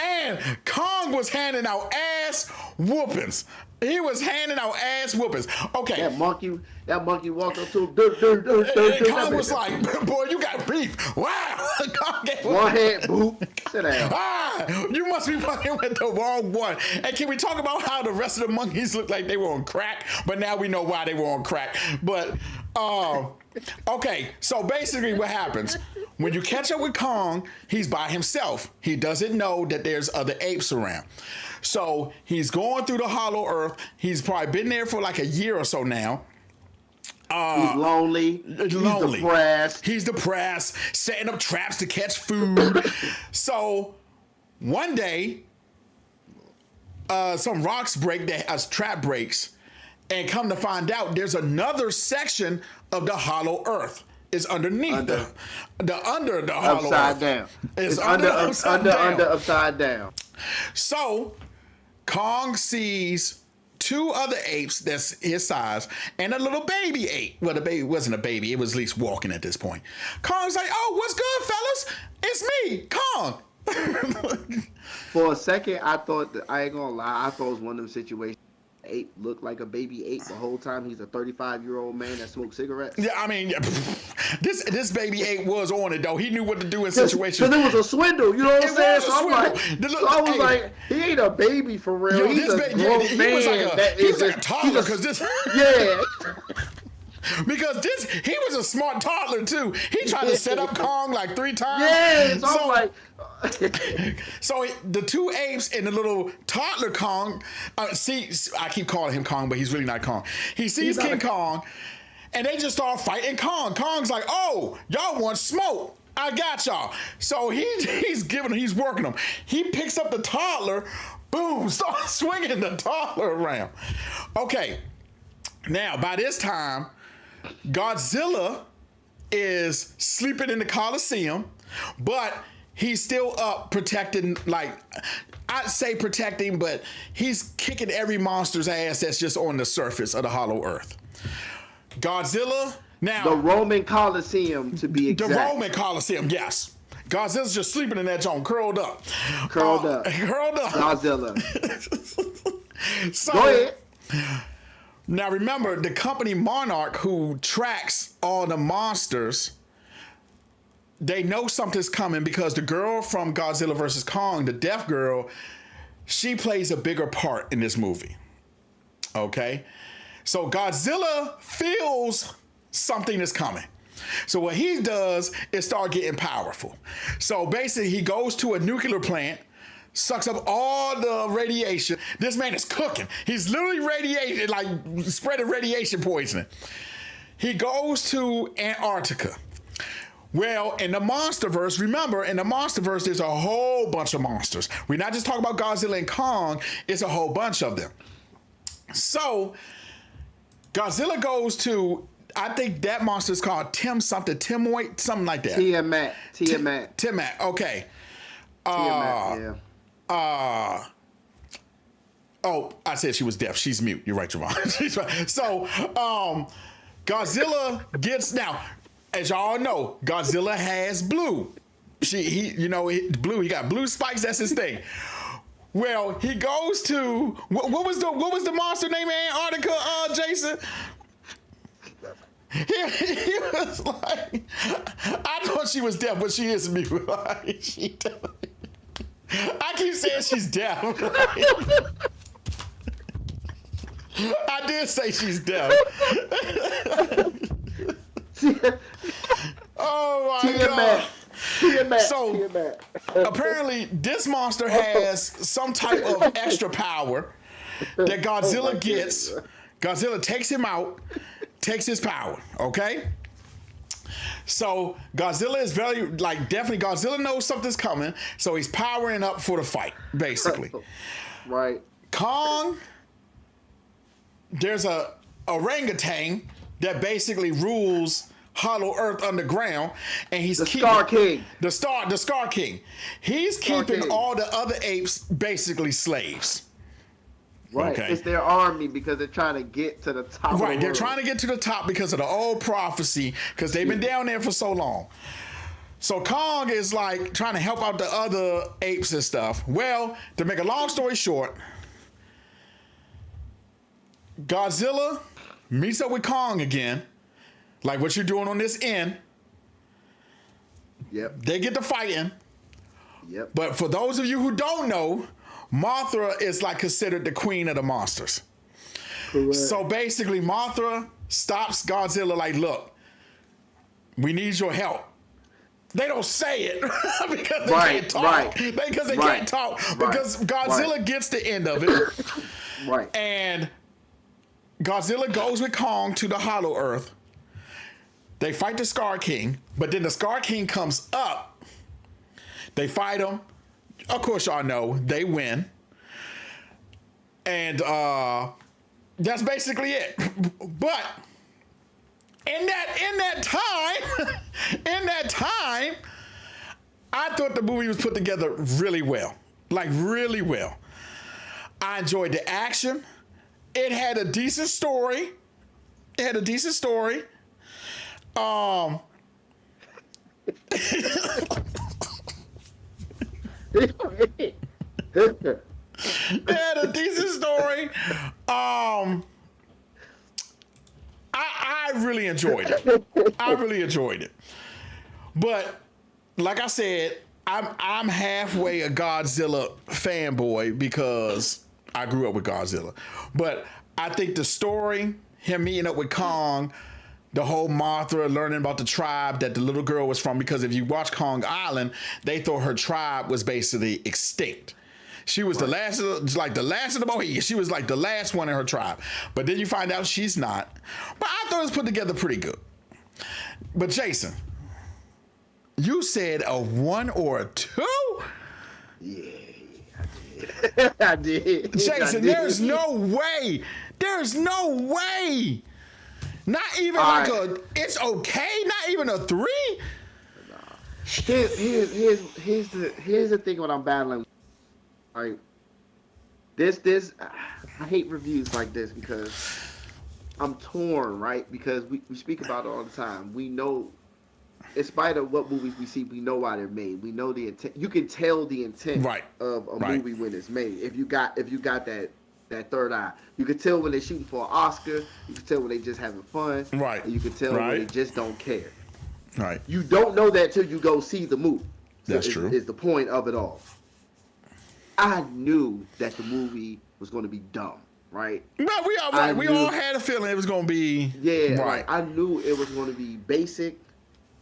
And Kong was handing out ass whoopings. He was handing out ass whoopings. Okay. That monkey walked up to him. And Kong was like, boy, you got beef. Wow. Kong gave one head, boop. Sit down. You must be fucking with the wrong one. And can we talk about how the rest of the monkeys looked like they were on crack? But now we know why they were on crack. But, okay. So basically what happens, when you catch up with Kong, he's by himself. He doesn't know that there's other apes around. So he's going through the Hollow Earth. He's probably been there for like a year or so now. He's lonely. He's depressed, setting up traps to catch food. So one day, some rocks break, trap breaks, and come to find out there's another section of the Hollow Earth. It's underneath under the Hollow upside Earth. Down. It's under upside down. So Kong sees two other apes that's his size and a little baby ape. Well, the baby wasn't a baby. It was at least walking at this point. Kong's like, oh, what's good, fellas? It's me, Kong. For a second, I ain't gonna lie, I thought it was one of them situations. Ape looked like a baby ape the whole time. He's a 35-year-old man that smoked cigarettes. Yeah, I mean, this baby ape was on it though. He knew what to do in situations. Because it was a swindle, you know what I'm saying? So I was like, he ain't a baby for real. He's a grown man. He was like a toddler because this. Yeah. Because he was a smart toddler too. He tried to set up Kong like 3 times. Yeah, so I'm like. So the two apes and the little toddler Kong, I keep calling him Kong, but he's really not Kong. He sees King Kong, and they just start fighting Kong. Kong's like, oh, y'all want smoke. I got y'all. So he's working them. He picks up the toddler, boom, starts swinging the toddler around. Okay, now by this time, Godzilla is sleeping in the Coliseum, but he's still up protecting, like, I'd say protecting, but he's kicking every monster's ass that's just on the surface of the Hollow Earth. Godzilla, now... The Roman Coliseum, to be exact. The Roman Coliseum, yes. Godzilla's just sleeping in that joint, curled up. Curled up. Godzilla. So, go ahead. Now remember, the company Monarch, who tracks all the monsters, they know something's coming because the girl from Godzilla vs. Kong, the deaf girl, she plays a bigger part in this movie. Okay? So Godzilla feels something is coming. So what he does is start getting powerful. So basically he goes to a nuclear plant, sucks up all the radiation. This man is cooking. He's literally radiated, like spreading radiation poisoning. He goes to Antarctica. Well, in the Monsterverse, remember, in the Monsterverse, there's a whole bunch of monsters. We're not just talking about Godzilla and Kong, it's a whole bunch of them. So, Godzilla goes to, I think that monster is called Timoid, something like that. Tiamat, okay. Tiamat, yeah. Oh, I said she was deaf. She's mute. You're right, Javon. She's right. So, Godzilla gets, now, as y'all know, Godzilla has blue. Blue. He got blue spikes. That's his thing. Well, he goes to what was the monster name in Antarctica, Jason? He was like, I thought she was deaf, but she is mute. Like, I keep saying she's deaf. I did say she's deaf. Oh my God. So apparently this monster has some type of extra power that Godzilla gets. Godzilla takes him out, takes his power, okay? So Godzilla is very, like, definitely Godzilla knows something's coming, so he's powering up for the fight, basically. Right. Kong, there's a orangutan that basically rules Hollow Earth underground, and he's keeping Scar King. The Scar King. He's keeping King. all the other apes basically slaves. Right. Okay. It's their army because they're trying to get to the top of the Right, they're world. trying to get to the top because of the old prophecy, because they've been down there for so long. So Kong is like trying to help out the other apes and stuff. Well, to make a long story short, Godzilla meets up with Kong again, like what you're doing on this end. Yep. They get to fighting. Yep. But for those of you who don't know, Mothra is like considered the queen of the monsters. Correct. So basically, Mothra stops Godzilla like, look, we need your help. They don't say it because they can't talk. Because they can't talk. Because Godzilla gets the end of it. Right. And Godzilla goes with Kong to the Hollow Earth. They fight the Scar King, but then the Scar King comes up. They fight him. Of course, y'all know they win. And that's basically it. But in that time, I thought the movie was put together really well. Like, really well. I enjoyed the action. It had a decent story. It had a decent story. I really enjoyed it. But like I said, I'm halfway a Godzilla fanboy because I grew up with Godzilla. But I think the story, him meeting up with Kong, the whole Mothra learning about the tribe that the little girl was from, because if you watch Kong Island, they thought her tribe was basically extinct. She was the last of the Mohicans. She was like the last one in her tribe. But then you find out she's not. But I thought it was put together pretty good. But Jason, you said a 1 or a 2? Yeah, I did. I did. Jason, there's no way. There's no way. Not even it's okay. Not even a 3. Here's the thing when I'm battling. Like this I hate reviews like this because I'm torn, right? Because we speak about it all the time. We know, in spite of what movies we see, we know why they're made. We know the intent. You can tell the intent of a movie when it's made. If you got that third eye, you can tell when they're shooting for an Oscar. You can tell when they just having fun. Right. And you can tell when they just don't care. Right. You don't know that till you go see the movie. That's true. Is the point of it all. I knew that the movie was going to be dumb, right? But we all had a feeling it was going to be right. I knew it was going to be basic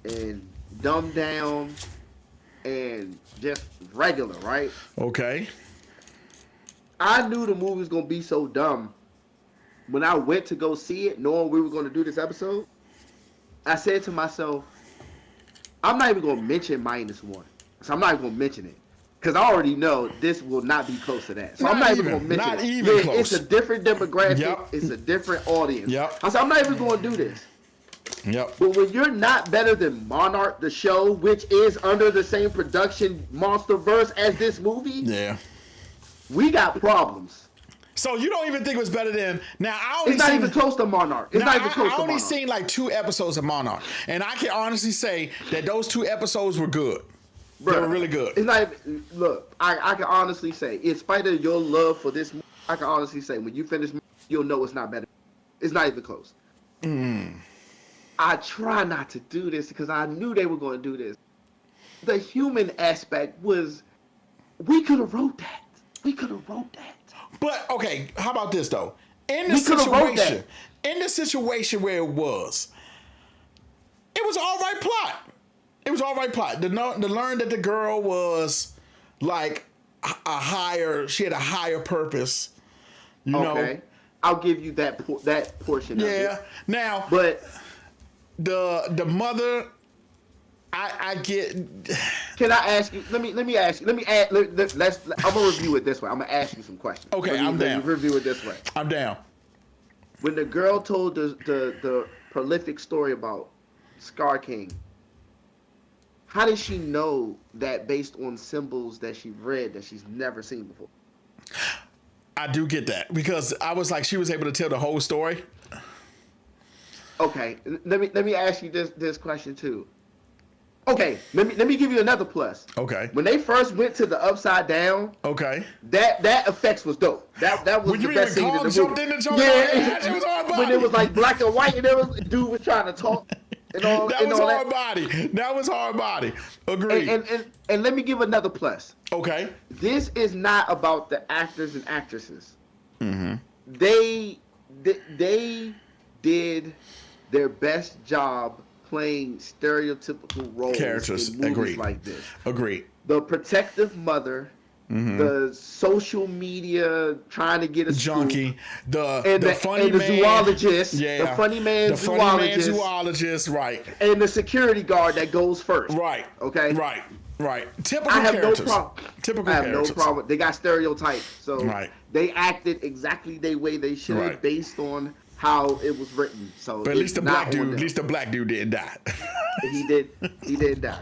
and dumbed down and just regular, right? Okay. I knew the movie was going to be so dumb. When I went to go see it, knowing we were going to do this episode, I said to myself, I'm not even going to mention -1. So I'm not even going to mention it. Because I already know this will not be close to that. So I'm not even going to mention it. Not even close. It's a different demographic. Yep. It's a different audience. Yep. I said, I'm not even going to do this. Yep. But when you're not better than Monarch, the show, which is under the same production monsterverse as this movie, we got problems. So you don't even think it was better than It's not even close to Monarch. It's not even close to Monarch. I only seen like 2 episodes of Monarch, and I can honestly say that those 2 episodes were good. Bruh, they were really good. It's not even, look, I can honestly say, in spite of your love for this movie, I can honestly say, when you finish, you'll know it's not better. It's not even close. I try not to do this because I knew they were going to do this. The human aspect was, we could have wrote that. We could have wrote that. But okay, how about this though? In the We coulda wrote that. situation where it was all right plot. It was all right plot. To learn that the girl was like she had a higher purpose. You know? I'll give you that portion of it. Yeah. Now, But the mother, I get. can I ask you? Let me ask you. I'm gonna review it this way. I'm gonna ask you some questions. Okay, I'm down. Review it this way. I'm down. When the girl told the prolific story about Scar King, how did she know that based on symbols that she read that she's never seen before? I do get that because I was like, she was able to tell the whole story. Okay, let me ask you this question too. Okay, let me give you another plus. Okay. When they first went to the Upside Down, Okay. that effects was dope. That was When the you best scene in Kong the jumped movie. in the joint, Yeah, she was hard body. when it was like black and white, and dude was trying to talk and all. That and was all hard body. That was hard body. Agreed. And let me give another plus. Okay. This is not about the actors and actresses. Mm-hmm. They did their best job playing stereotypical roles Characters. in movies Agreed. like this. Agreed. The protective mother, the social media trying to get a Junkie. scoop, The funny and the man. zoologist, Yeah. the funny man The funny man zoologist. Right. and the security guard that goes first. Right. Okay. Right. Right. Typical I have characters. no problem. Typical I have characters. no problem. They got stereotypes, so Right. they acted exactly the way they should, Right. based on how it was written. So But at least it's the not black on dude. them. At least the black dude didn't die. He did die.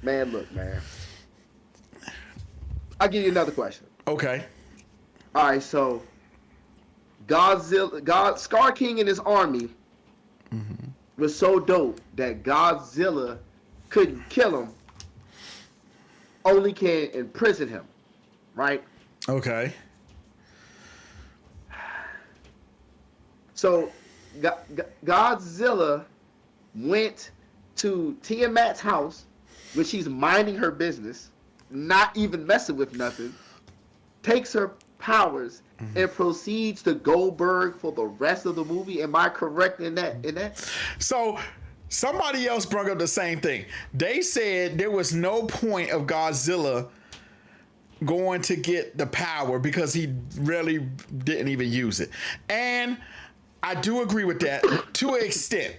Man, look, man. I'll give you another question. Okay. All right, so Scar King and his army was so dope that Godzilla couldn't kill him, only can imprison him, right? Okay. So Godzilla went to Tiamat's house, when she's minding her business, not even messing with nothing, takes her powers and proceeds to Goldberg for the rest of the movie. Am I correct in that? So somebody else brought up the same thing. They said there was no point of Godzilla going to get the power because he really didn't even use it. And I do agree with that to an extent.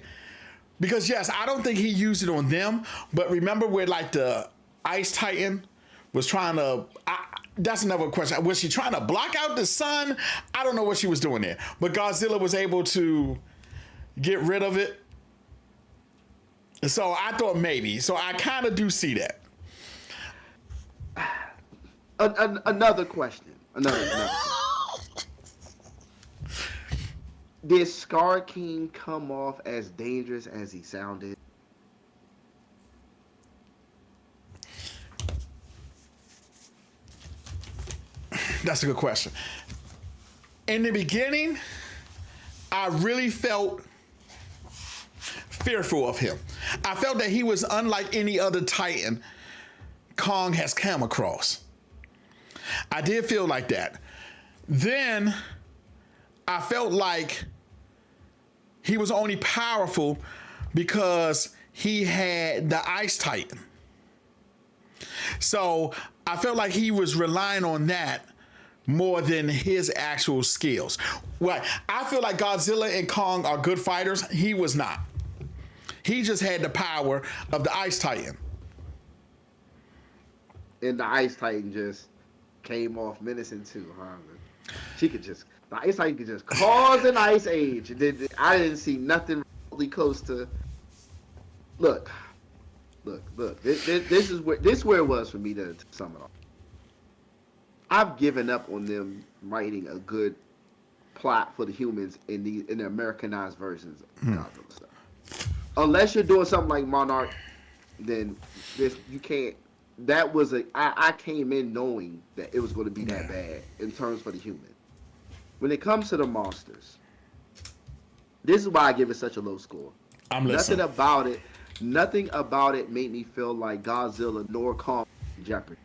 Because yes, I don't think he used it on them, but remember where like the Ice Titan was trying to, that's another question. Was she trying to block out the sun? I don't know what she was doing there, but Godzilla was able to get rid of it. So I thought maybe, so I kind of do see that. Another question. Did Scar King come off as dangerous as he sounded? That's a good question. In the beginning, I really felt fearful of him. I felt that he was unlike any other Titan Kong has come across. I did feel like that. Then I felt like he was only powerful because he had the Ice Titan. So I felt like he was relying on that more than his actual skills. Right. I feel like Godzilla and Kong are good fighters. He was not. He just had the power of the Ice Titan. And the Ice Titan just came off menacing too, huh? The Ice Titan could just cause an ice age. I didn't see nothing really close to. Look. This is where it was for me to sum it up. I've given up on them writing a good plot for the humans in the Americanized versions of Godzilla stuff. Unless you're doing something like Monarch, then you can't. That was I came in knowing that it was going to be that bad in terms for the human. When it comes to the monsters, This is why I give it such a low score. I'm listening. Nothing about it made me feel like Godzilla nor Kong in jeopardy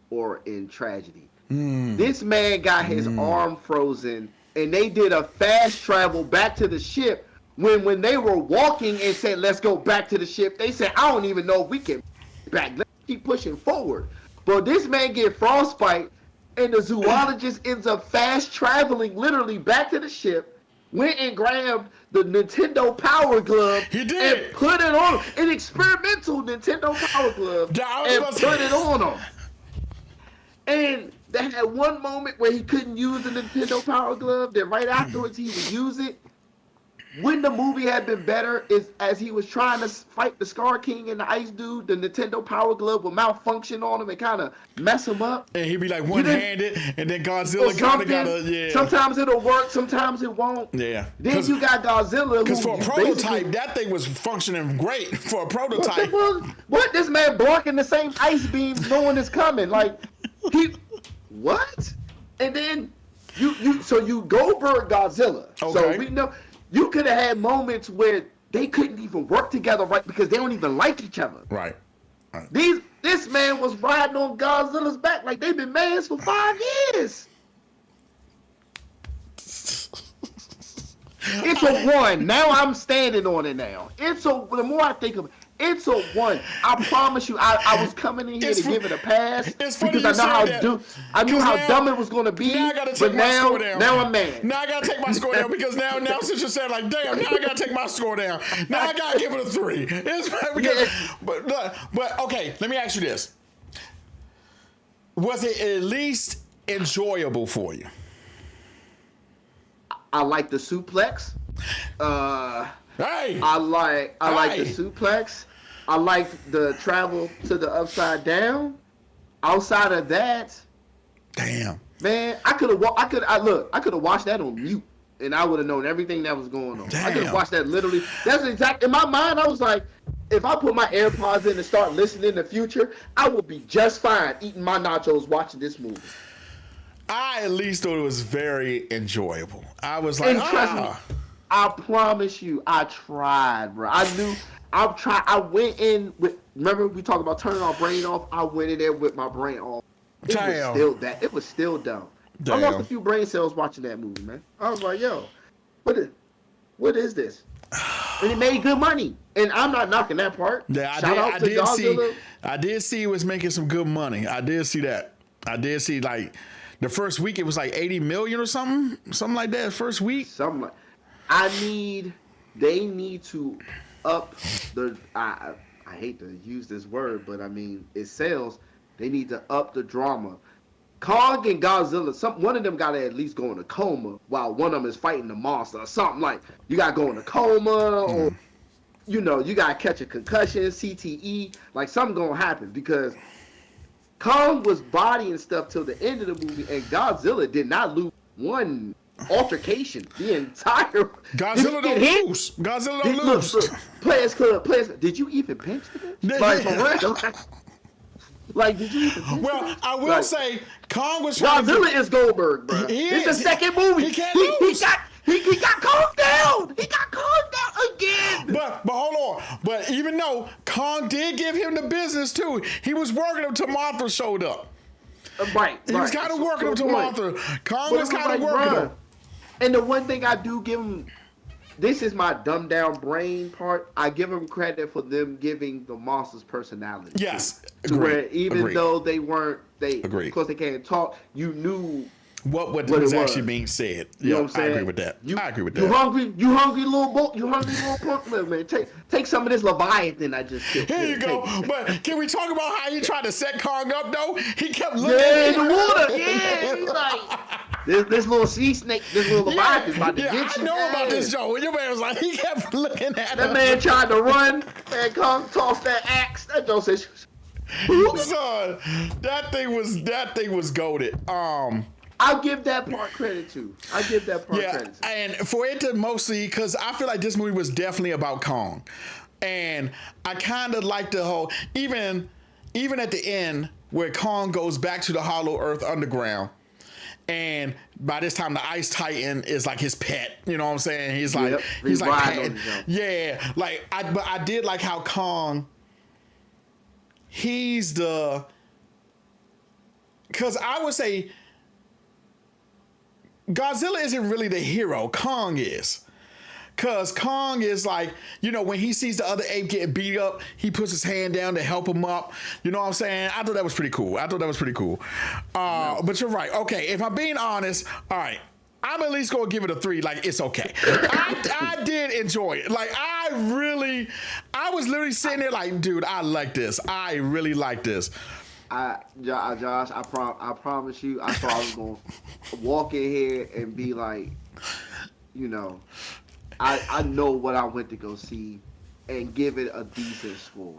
or in tragedy. This man got his arm frozen, and they did a fast travel back to the ship. When they were walking and said, "Let's go back to the ship," they said, "I don't even know if we can back. Let's keep pushing forward." But this man get frostbite, and the zoologist ends up fast traveling literally back to the ship. Went and grabbed the Nintendo Power Glove and put it on him. An experimental Nintendo Power Glove and put it on him. And they had one moment where he couldn't use the Nintendo Power Glove. Then right afterwards he would use it. When the movie had been better, is as he was trying to fight the Scar King and the Ice Dude, the Nintendo Power Glove would malfunction on him and kind of mess him up. And he'd be like one-handed, and then Godzilla kind of gotta, Sometimes it'll work, sometimes it won't. Yeah. Then you got Godzilla. Because for a prototype, that thing was functioning great for a prototype. What? This man blocking the same ice beams knowing it's coming. Like, what? And then you Goldberg Godzilla. Okay. So we know. You could have had moments where they couldn't even work together, right? Because they don't even like each other. Right. This man was riding on Godzilla's back like they've been mans for 5 years. It's a 1. Now I'm standing on it now. The more I think of it, it's a 1. I promise you, I was coming in here to give it a pass because I knew how dumb it was going to be. Now I gotta take my score down. Now I'm mad. Now I gotta take my score down because now since you said like, damn, now I gotta take my score down. Now I gotta give it a 3. But okay, let me ask you this: was it at least enjoyable for you? I like the suplex. Hey. I like the suplex. I like the travel to the upside down. Outside of that, damn, man, I could have watched that on mute, and I would have known everything that was going on. Damn. I could have watched that literally. That's exact. In my mind, I was like, if I put my AirPods in and start listening in the future, I would be just fine eating my nachos watching this movie. I at least thought it was very enjoyable. I was like, trust me, I promise you, I tried, bro. I went in with. Remember we talked about turning our brain off. I went in there with my brain off. It was still dumb. I lost a few brain cells watching that movie, man. I was like, yo, what is this? And it made good money. And I'm not knocking that part. Yeah, I did see it was making some good money. I did see that. I did see like the first week it was like 80 million or something like that. First week. They need to up the. I hate to use this word, but I mean it sells. They need to up the drama. Kong and Godzilla, one of them got to at least go in a coma while one of them is fighting the monster or something. Like you got to go in a coma or you got to catch a concussion, CTE, like something going to happen because Kong was bodying stuff till the end of the movie and Godzilla did not lose one altercation. The entire Godzilla don't lose. Godzilla don't lose. Look, Players Club. Did you even pinch the bitch? Like for real? Like, did you even? Well, I will say, Kong was trying Godzilla is Goldberg, bro. It's the second movie. He can't lose. He got calmed down. He got calmed down again. But hold on. But even though Kong did give him the business too, he was working him till Martha showed up. Right. He was kind of working him till Martha. Kong was kind of working him. And the one thing I do give him, this is my dumbed down brain part. I give them credit for them giving the monsters personality. Yes, to where even though they weren't, of course they can't talk. You knew what was actually being said. You know what I'm saying? I agree with that. I agree with that. You hungry little boat? You hungry little punk, man? Take some of this Leviathan I just killed. Here you go. But can we talk about how he tried to set Kong up though? He kept looking in the water. Yeah, he's like. This little sea snake, this little Leviathan about to get you. I know about this, Joe. Your man was like, he kept looking at that him. Man tried to run, and Kong tossed that axe. That Joe said, son, that thing was goated. I'll give that part credit too. Credit to. And for it to mostly, because I feel like this movie was definitely about Kong. And I kind of like the whole, even at the end, where Kong goes back to the Hollow Earth Underground, and by this time the Ice Titan is like his pet. You know what I'm saying? He's like Yep, he's like riding on petting. him. Yeah, like but I did like how Kong. He's the, because I would say Godzilla isn't really the hero. Kong is. Because Kong is like, you know, when he sees the other ape getting beat up, he puts his hand down to help him up. You know what I'm saying? I thought that was pretty cool. But you're right. Okay, if I'm being honest, all right, I'm at least going to give it a 3. Like, it's okay. I did enjoy it. Like, I was literally sitting there like, dude, I like this. I really like this. Josh, I promise you, I thought I was going to walk in here and be like, you know, I know what I went to go see and give it a decent score.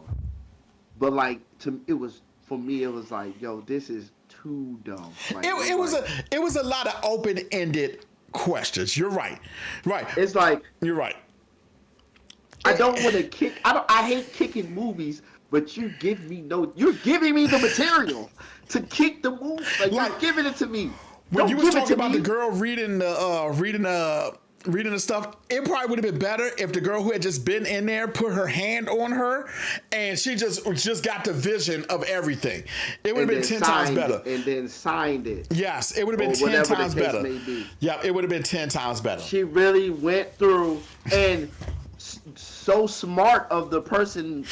But like, for me, it was like, yo, this is too dumb. Like, It was a lot of open-ended questions. You're right. It's like, You're right. I don't want to kick. I hate kicking movies, but you're giving me the material to kick the movie. Like, you're giving it to me. When Don't you was give it talking to about me. the girl reading the stuff, it probably would have been better if the girl who had just been in there put her hand on her and she just got the vision of everything. It would have been 10 times better. And then signed it. Yes, it would have been Or 10 whatever the times case better. may be. Yeah, it would have been 10 times better. She really went through, and so smart of the person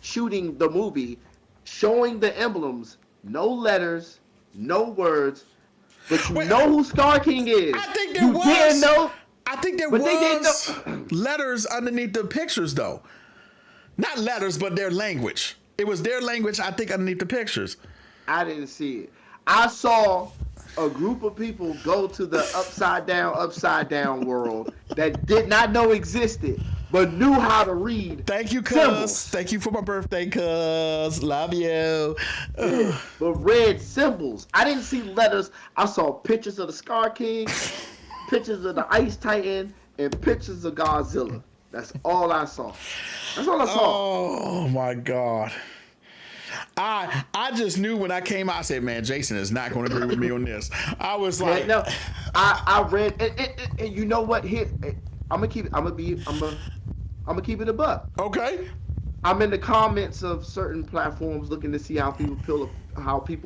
shooting the movie, showing the emblems, no letters, no words, but you know who Scar King is. I think there you was. didn't know. I think there But they didn't was know. letters underneath the pictures, though. Not letters, but their language. It was their language, I think, underneath the pictures. I didn't see it. I saw a group of people go to the upside down world that did not know existed, but knew how to read. Thank you, cuz. symbols. Thank you for my birthday, cuz. Love you. Yeah, but read symbols. I didn't see letters. I saw pictures of the Scar King, pictures of the Ice Titan, and pictures of Godzilla. That's all I saw. That's all I saw. Oh my God. I just knew when I came out, I said, man, Jason is not going to agree with me on this. I was like, No, I read, and you know what? Here, I'm gonna keep it a buck. okay. I'm in the comments of certain platforms looking to see how people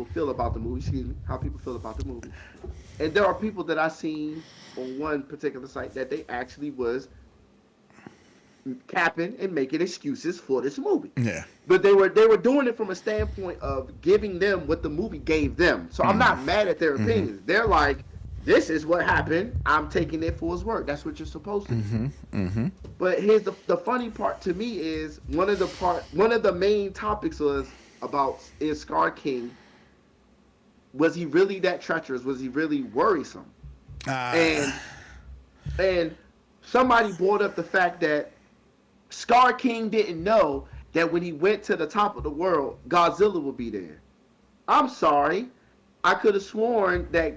feel about the movie. Excuse me, how people feel about the movie. And there are people that I seen on one particular site that they actually was capping and making excuses for this movie. Yeah. But they were doing it from a standpoint of giving them what the movie gave them. So I'm not mad at their opinions. They're like, this is what happened. I'm taking it for its word. That's what you're supposed to do. But here's the funny part to me is one of the main topics was about is Scar King. Was he really that treacherous? Was he really worrisome? And somebody brought up the fact that Scar King didn't know that when he went to the top of the world, Godzilla would be there. I'm sorry. I could have sworn that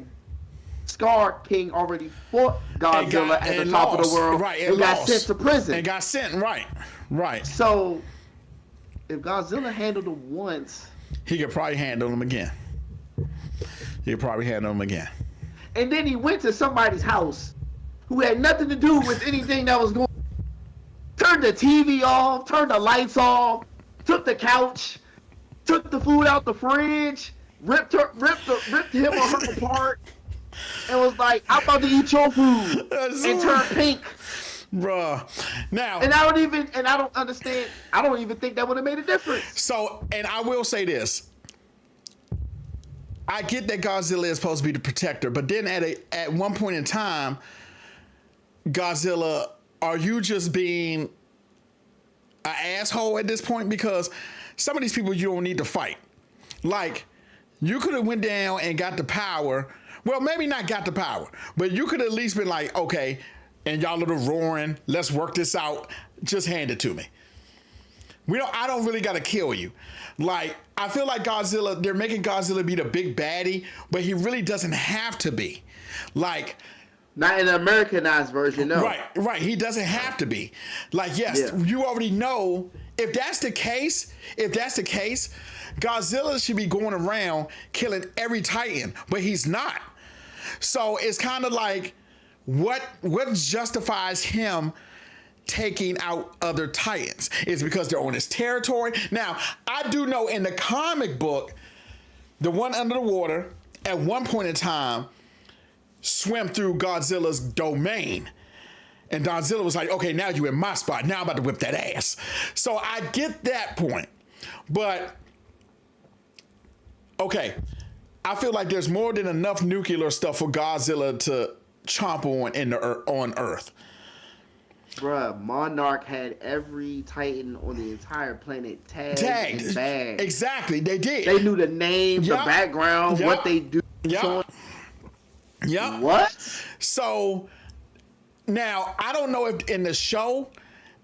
Scar King already fought Godzilla at the top of the world and got sent to prison. And got sent, right. So, if Godzilla handled him once... He could probably handle him again. And then he went to somebody's house who had nothing to do with anything that was going on. Turned the TV off, turned the lights off, took the couch, took the food out the fridge, ripped him or her apart, and was like, I'm about to eat your food, and turned pink. Bruh. Now, And I don't understand, I don't even think that would have made a difference. so, and I will say this. I get that Godzilla is supposed to be the protector, but then at one point in time, Godzilla, are you just being an asshole at this point? Because some of these people you don't need to fight. Like, you could have went down and got the power. Well, maybe not got the power, but you could at least been like, okay, and y'all little roaring, let's work this out. Just hand it to me. I don't really gotta kill you. Like, I feel like Godzilla, they're making Godzilla be the big baddie, but he really doesn't have to be. Like, Not in an Americanized version, no. right. He doesn't have to be. Like, yes, you already know. If that's the case, Godzilla should be going around killing every Titan, but he's not. So it's kind of like what justifies him taking out other Titans? Is it because they're on his territory? Now, I do know in the comic book, the one under the water at one point in time swam through Godzilla's domain. And Godzilla was like, okay, now you're in my spot. Now I'm about to whip that ass. So I get that point. But, okay, I feel like there's more than enough nuclear stuff for Godzilla to chomp on Earth. Bruh, Monarch had every Titan on the entire planet tagged. And bagged. Exactly, they did. They knew the name, the background, what they do. Yeah. What? So now I don't know if in the show,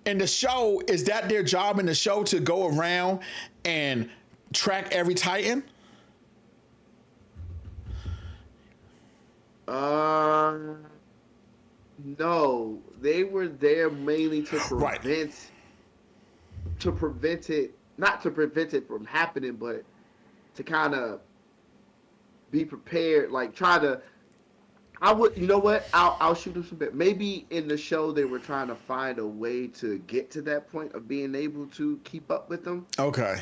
is that their job in the show to go around and track every Titan? No, they were there mainly to prevent, not to prevent it from happening, but to kind of be prepared. Like you know what? I'll shoot them some bit. Maybe in the show they were trying to find a way to get to that point of being able to keep up with them. Okay.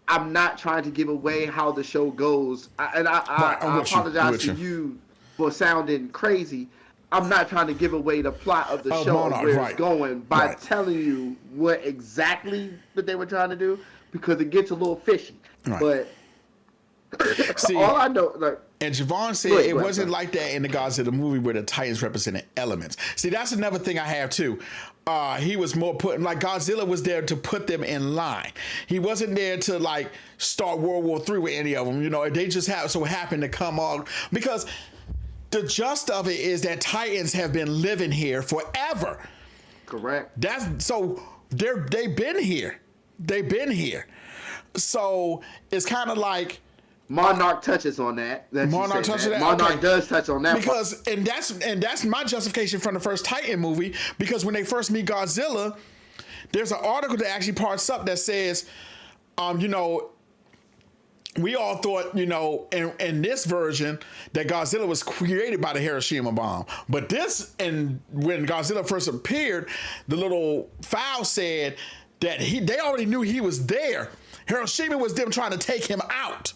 I'm not trying to give away how the show goes, I apologize to you for sounding crazy. I'm not trying to give away the plot of the show Monarch, where it's going by telling you what exactly that they were trying to do, because it gets a little fishy. But see, all I know, like, and Javon said it wasn't like that in the Godzilla movie where the Titans represented elements. See, that's another thing I have too. He was more putting, like, Godzilla was there to put them in line. He wasn't there to like start World War III with any of them. You know, they just so happened to come on, because the gist of it is that Titans have been living here forever. Correct. That's so they've been here. They've been here. So it's kind of like Monarch touches on that. Monarch touches that. Monarch does touch on that because and that's my justification from the first Titan movie, because when they first meet Godzilla, there's an article that actually parts up that says, you know, we all thought, you know, in this version that Godzilla was created by the Hiroshima bomb. But when Godzilla first appeared, the little file said that they already knew he was there. Hiroshima was them trying to take him out.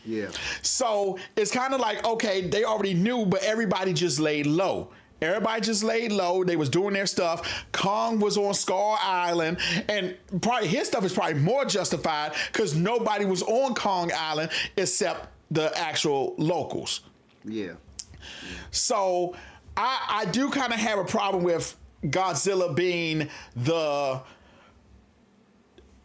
Yeah. So it's kind of like, okay, they already knew, but everybody just laid low. Everybody just laid low. They was doing their stuff. Kong was on Skull Island, and probably his stuff is probably more justified because nobody was on Kong Island except the actual locals. Yeah. So I do kind of have a problem with Godzilla being the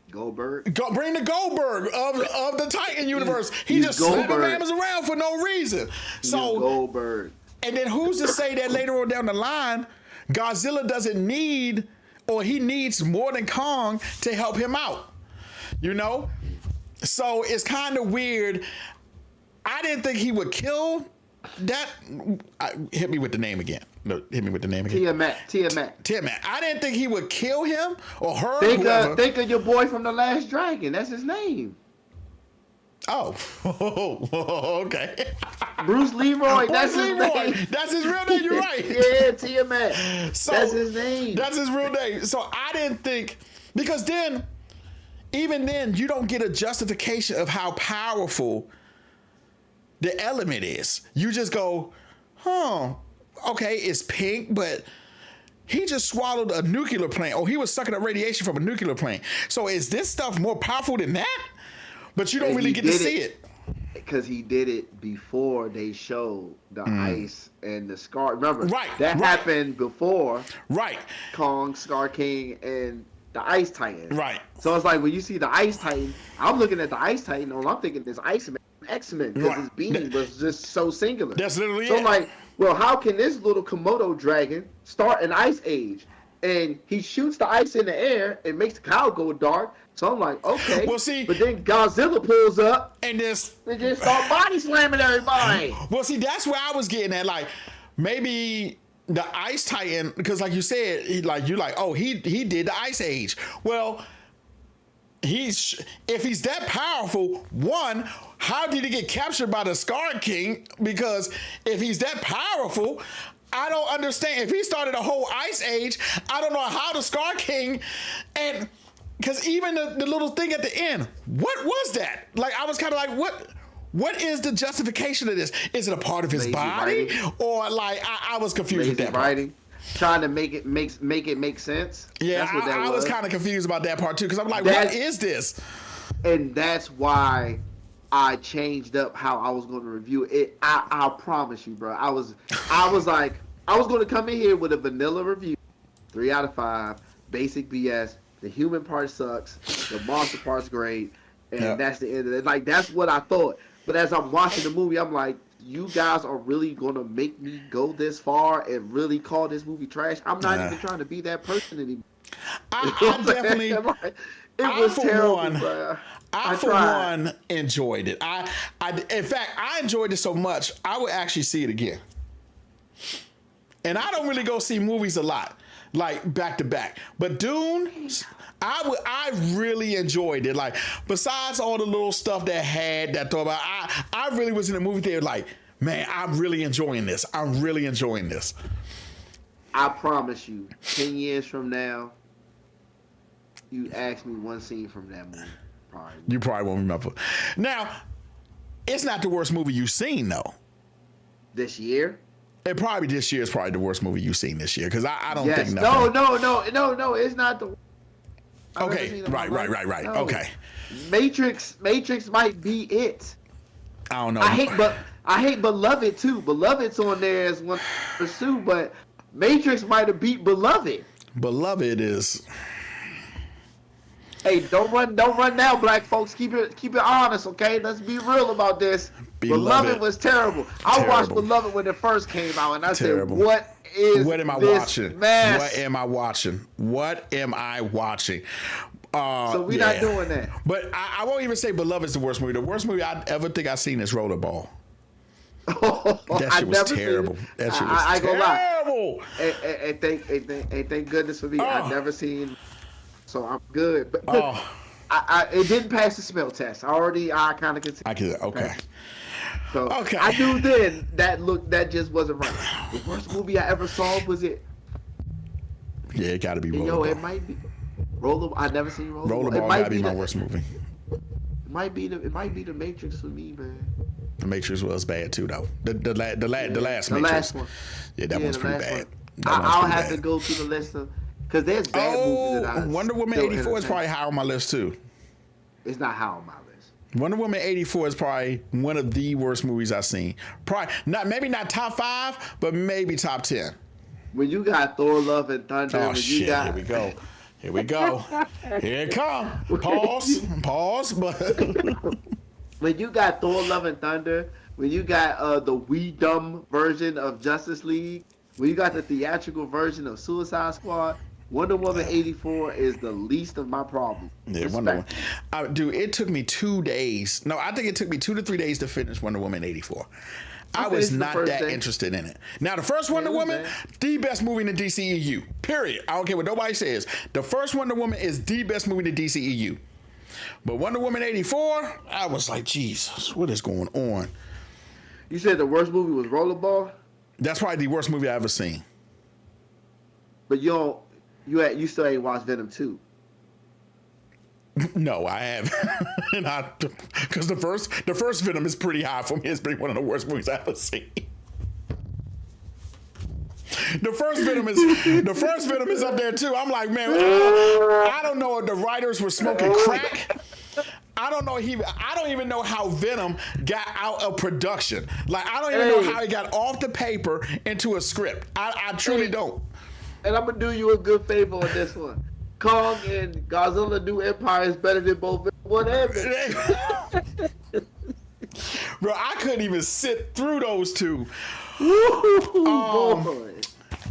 Goldberg. Bring the Goldberg of the Titan universe. He just slapping mammals around for no reason. So Goldberg. And then who's to say that later on down the line, Godzilla doesn't need, or he needs more than Kong to help him out? You know? So it's kind of weird. I didn't think he would kill that. Hit me with the name again. No, hit me with the name again. Tiamat. I didn't think he would kill him or her. Think of your boy from The Last Dragon. That's his name. Oh, okay. Bruce Leroy. That's his name. That's his real name. You're right. Yeah, Tiamat. So, that's his name. That's his real name. So I didn't think, because then, even then, you don't get a justification of how powerful the element is. You just go, okay, it's pink, but he just swallowed a nuclear plant. Or he was sucking up radiation from a nuclear plant. So is this stuff more powerful than that? But you don't really get to see it. Because he did it before they showed the ice and the Scar. Remember, that happened before Kong, Scar King, and the Ice Titan. Right. So it's like when you see the Ice Titan, I'm looking at the Ice Titan, and I'm thinking this Iceman, X-Men, because his beam was just so singular. That's literally so it. So like, well, how can this little Komodo dragon start an ice age? And he shoots the ice in the air and makes the cow go dark. So I'm like, okay. Well, see, but then Godzilla pulls up and just start body slamming everybody. Well, see, that's where I was getting at. Like, maybe the Ice Titan, because like you said, he did the Ice Age. Well, if he's that powerful, one, how did he get captured by the Scar King? Because if he's that powerful, I don't understand. If he started a whole ice age, I don't know how the Scar King, and because even the little thing at the end, what was that? Like, I was kind of like, what is the justification of this? Is it a part of his body? Writing. Or like, I was confused with Lazy that part. writing. Trying to make it make sense. Yeah, that's what that I was kind of confused about that part too, because I'm like, That- what is this? And that's why I changed up how I was going to review it. I promise you, bro. I was like, I was going to come in here with a vanilla review, 3 out of 5, basic BS. The human part sucks, the monster part's great, and that's the end of it. Like, that's what I thought. But as I'm watching the movie, I'm like, you guys are really going to make me go this far and really call this movie trash? I'm not even trying to be that person anymore. I definitely, it was terrible, bro. I for one enjoyed it. In fact, I enjoyed it so much, I would actually see it again. And I don't really go see movies a lot, like back to back. But Dune, I really enjoyed it. Like, besides all the little stuff that thought about, I really was in the movie theater like, man, I'm really enjoying this. I'm really enjoying this. I promise you, 10 years from now, you ask me one scene from that movie. You probably won't remember. Now, it's not the worst movie you've seen, though. This year? It probably this year is probably the worst movie you've seen this year, because I don't think nothing. No, it's not the. Okay, right. No. Okay. Matrix might be it. I don't know. I hate Beloved too. Beloved's on there as one to pursue, but Matrix might have beat Beloved. Beloved is. Hey, don't run now, black folks. Keep it honest, okay? Let's be real about this. Beloved was terrible. I watched Beloved when it first came out, and I said, "What am I watching? Mess? What am I watching? What am I watching?" So we're not doing that. But I won't even say Beloved is the worst movie. The worst movie I ever think I've seen is Rollerball. That shit was terrible. That shit was terrible. And thank goodness for me. I've never seen. So I'm good. But it didn't pass the smell test. I kind of could. Okay. So I knew then that just wasn't right. The worst movie I ever saw was it. Yeah, it got to be Rollerball. Yo, it might be Rollerball. I never seen Rollerball. Rollerball got to be my worst movie. It might be the Matrix for me, man. The Matrix was bad too, though. The last Matrix. The last one. Yeah, that one's pretty bad. I'll have to go through the list of. Because there's bad movies that I Wonder Woman 84 is probably high on my list too. It's not high on my list. Wonder Woman 84 is probably one of the worst movies I've seen. Probably maybe not top 5, but maybe top 10. When you got Thor: Love and Thunder, Here we go. Here it come. Pause. But when you got Thor: Love and Thunder, when you got the wee dumb version of Justice League, when you got the theatrical version of Suicide Squad, Wonder Woman 84 is the least of my problem. Yeah, Wonder Woman. Dude, it took me 2 days. No, I think it took me 2 to 3 days to finish Wonder Woman 84. I was not that interested in it. Now, the first Wonder Woman, the best movie in the DCEU. Period. I don't care what nobody says. The first Wonder Woman is the best movie in the DCEU. But Wonder Woman 84, I was like, Jesus, what is going on? You said the worst movie was Rollerball? That's probably the worst movie I've ever seen. But you still ain't watched Venom 2. No, I haven't. Because the first Venom is pretty high for me. It's been one of the worst movies I've ever seen. The first Venom is up there too. I'm like, man, I don't know if the writers were smoking crack. I don't even know how Venom got out of production. Like, I don't even know how it got off the paper into a script. I truly don't. And I'm gonna do you a good favor on this one. Kong and Godzilla New Empire is better than both. Whatever. Bro, I couldn't even sit through those two.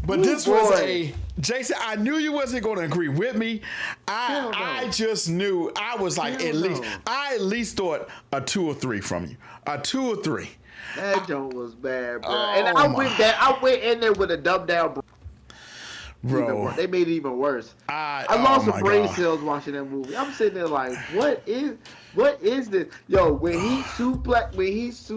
But this was Jason, I knew you wasn't going to agree with me. I just knew. I was like, I at least thought a 2 or 3 from you. A 2 or 3. That joke was bad, bro. And I went in there with a dumbed down. Bro. They made it even worse. I oh lost my some brain God. cells watching that movie. I'm sitting there like, what is this? Yo, when he suplexed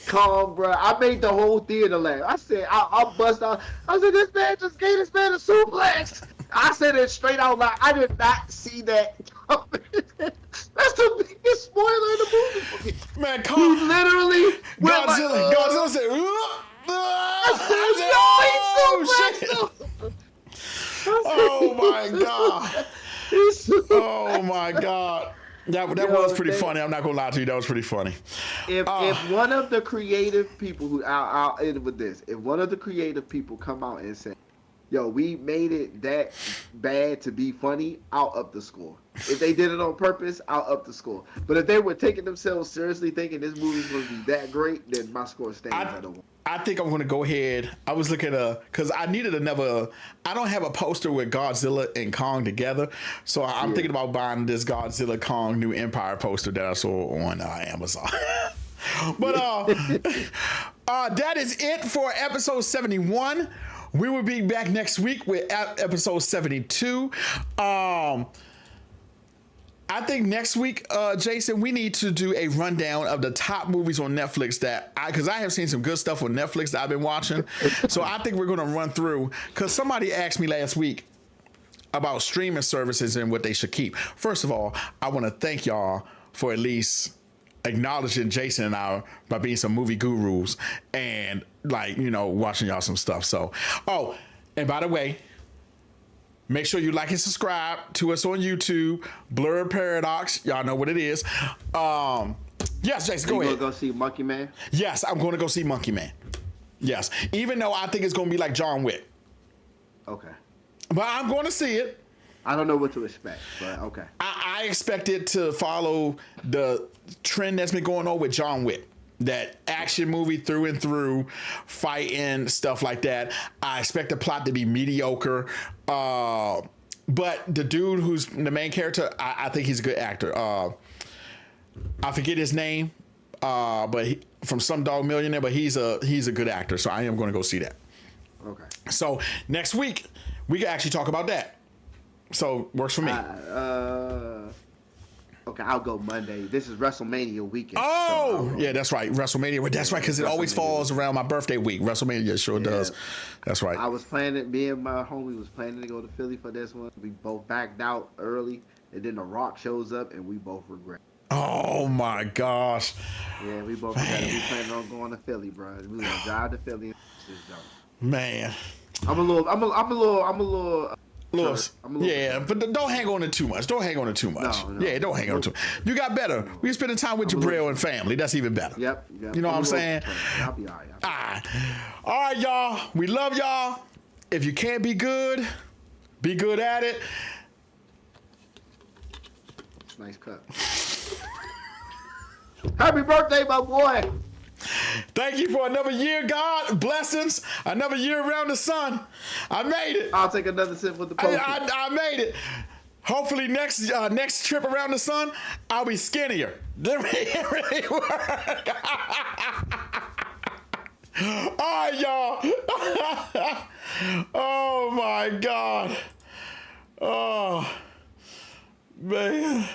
Kong, bro, I made the whole theater laugh. I said, I'll bust out. I said, this man just gave this man a suplex. I said it straight out loud. I did not see that. That's the biggest spoiler in the movie for me. Man, He Kong. literally went Godzilla said, oh my God. Oh my God. That was pretty funny. I'm not gonna lie to you. That was pretty funny. If one of the creative people who I'll end with this, if one of the creative people come out and say, "Yo, we made it that bad to be funny," I'll up the score. If they did it on purpose, I'll up the score. But if they were taking themselves seriously, thinking this movie's gonna be that great, then my score stays at a 1. I think I'm gonna go ahead. I was looking because I needed another. I don't have a poster with Godzilla and Kong together, so I'm thinking about buying this Godzilla Kong New Empire poster that I saw on Amazon. But that is it for episode 71. We will be back next week with episode 72. I think next week, Jason, we need to do a rundown of the top movies on Netflix because I have seen some good stuff on Netflix that I've been watching. So I think we're going to run through, because somebody asked me last week about streaming services and what they should keep. First of all, I want to thank y'all for at least acknowledging Jason and I by being some movie gurus and watching y'all some stuff. So, and by the way, make sure you like and subscribe to us on YouTube, Blerd Paradox. Y'all know what it is. Yes, Jason, go ahead. You gonna go see Monkey Man? Yes, I'm going to go see Monkey Man. Yes, even though I think it's going to be like John Wick. Okay. But I'm going to see it. I don't know what to expect, but okay. I expect it to follow the trend that's been going on with John Wick. That action movie through and through, fighting, stuff like that. I expect the plot to be mediocre. But the dude who's the main character, I think he's a good actor. I forget his name, but from Slumdog Millionaire, but he's a good actor. So I am going to go see that. Okay. So next week, we can actually talk about that. So works for me. Okay, I'll go Monday. This is WrestleMania weekend. Oh, yeah, that's right. WrestleMania. Well, that's right, because it always falls around my birthday week. WrestleMania sure does. That's right. I was planning, me and my homie was planning to go to Philly for this one. We both backed out early, and then The Rock shows up, and we both regret. Oh, my gosh. Yeah, we both regret it. We planning on going to Philly, bro. We gonna drive to Philly and this done. Man. I'm a little yeah, but don't hang on to too much. Don't hang on to too much. No, yeah, don't hang on to too much. You got better. We spending time with Jabril and family. That's even better. Yep. You know what I'm saying? I'll be all right. All right, y'all. We love y'all. If you can't be good at it. Nice cut. Happy birthday, my boy. Thank you for another year, God. Blessings. Another year around the sun. I made it. I'll take another sip with the poker. I made it. Hopefully next trip around the sun, I'll be skinnier. It really work. All right, y'all. Oh, my God. Oh, man.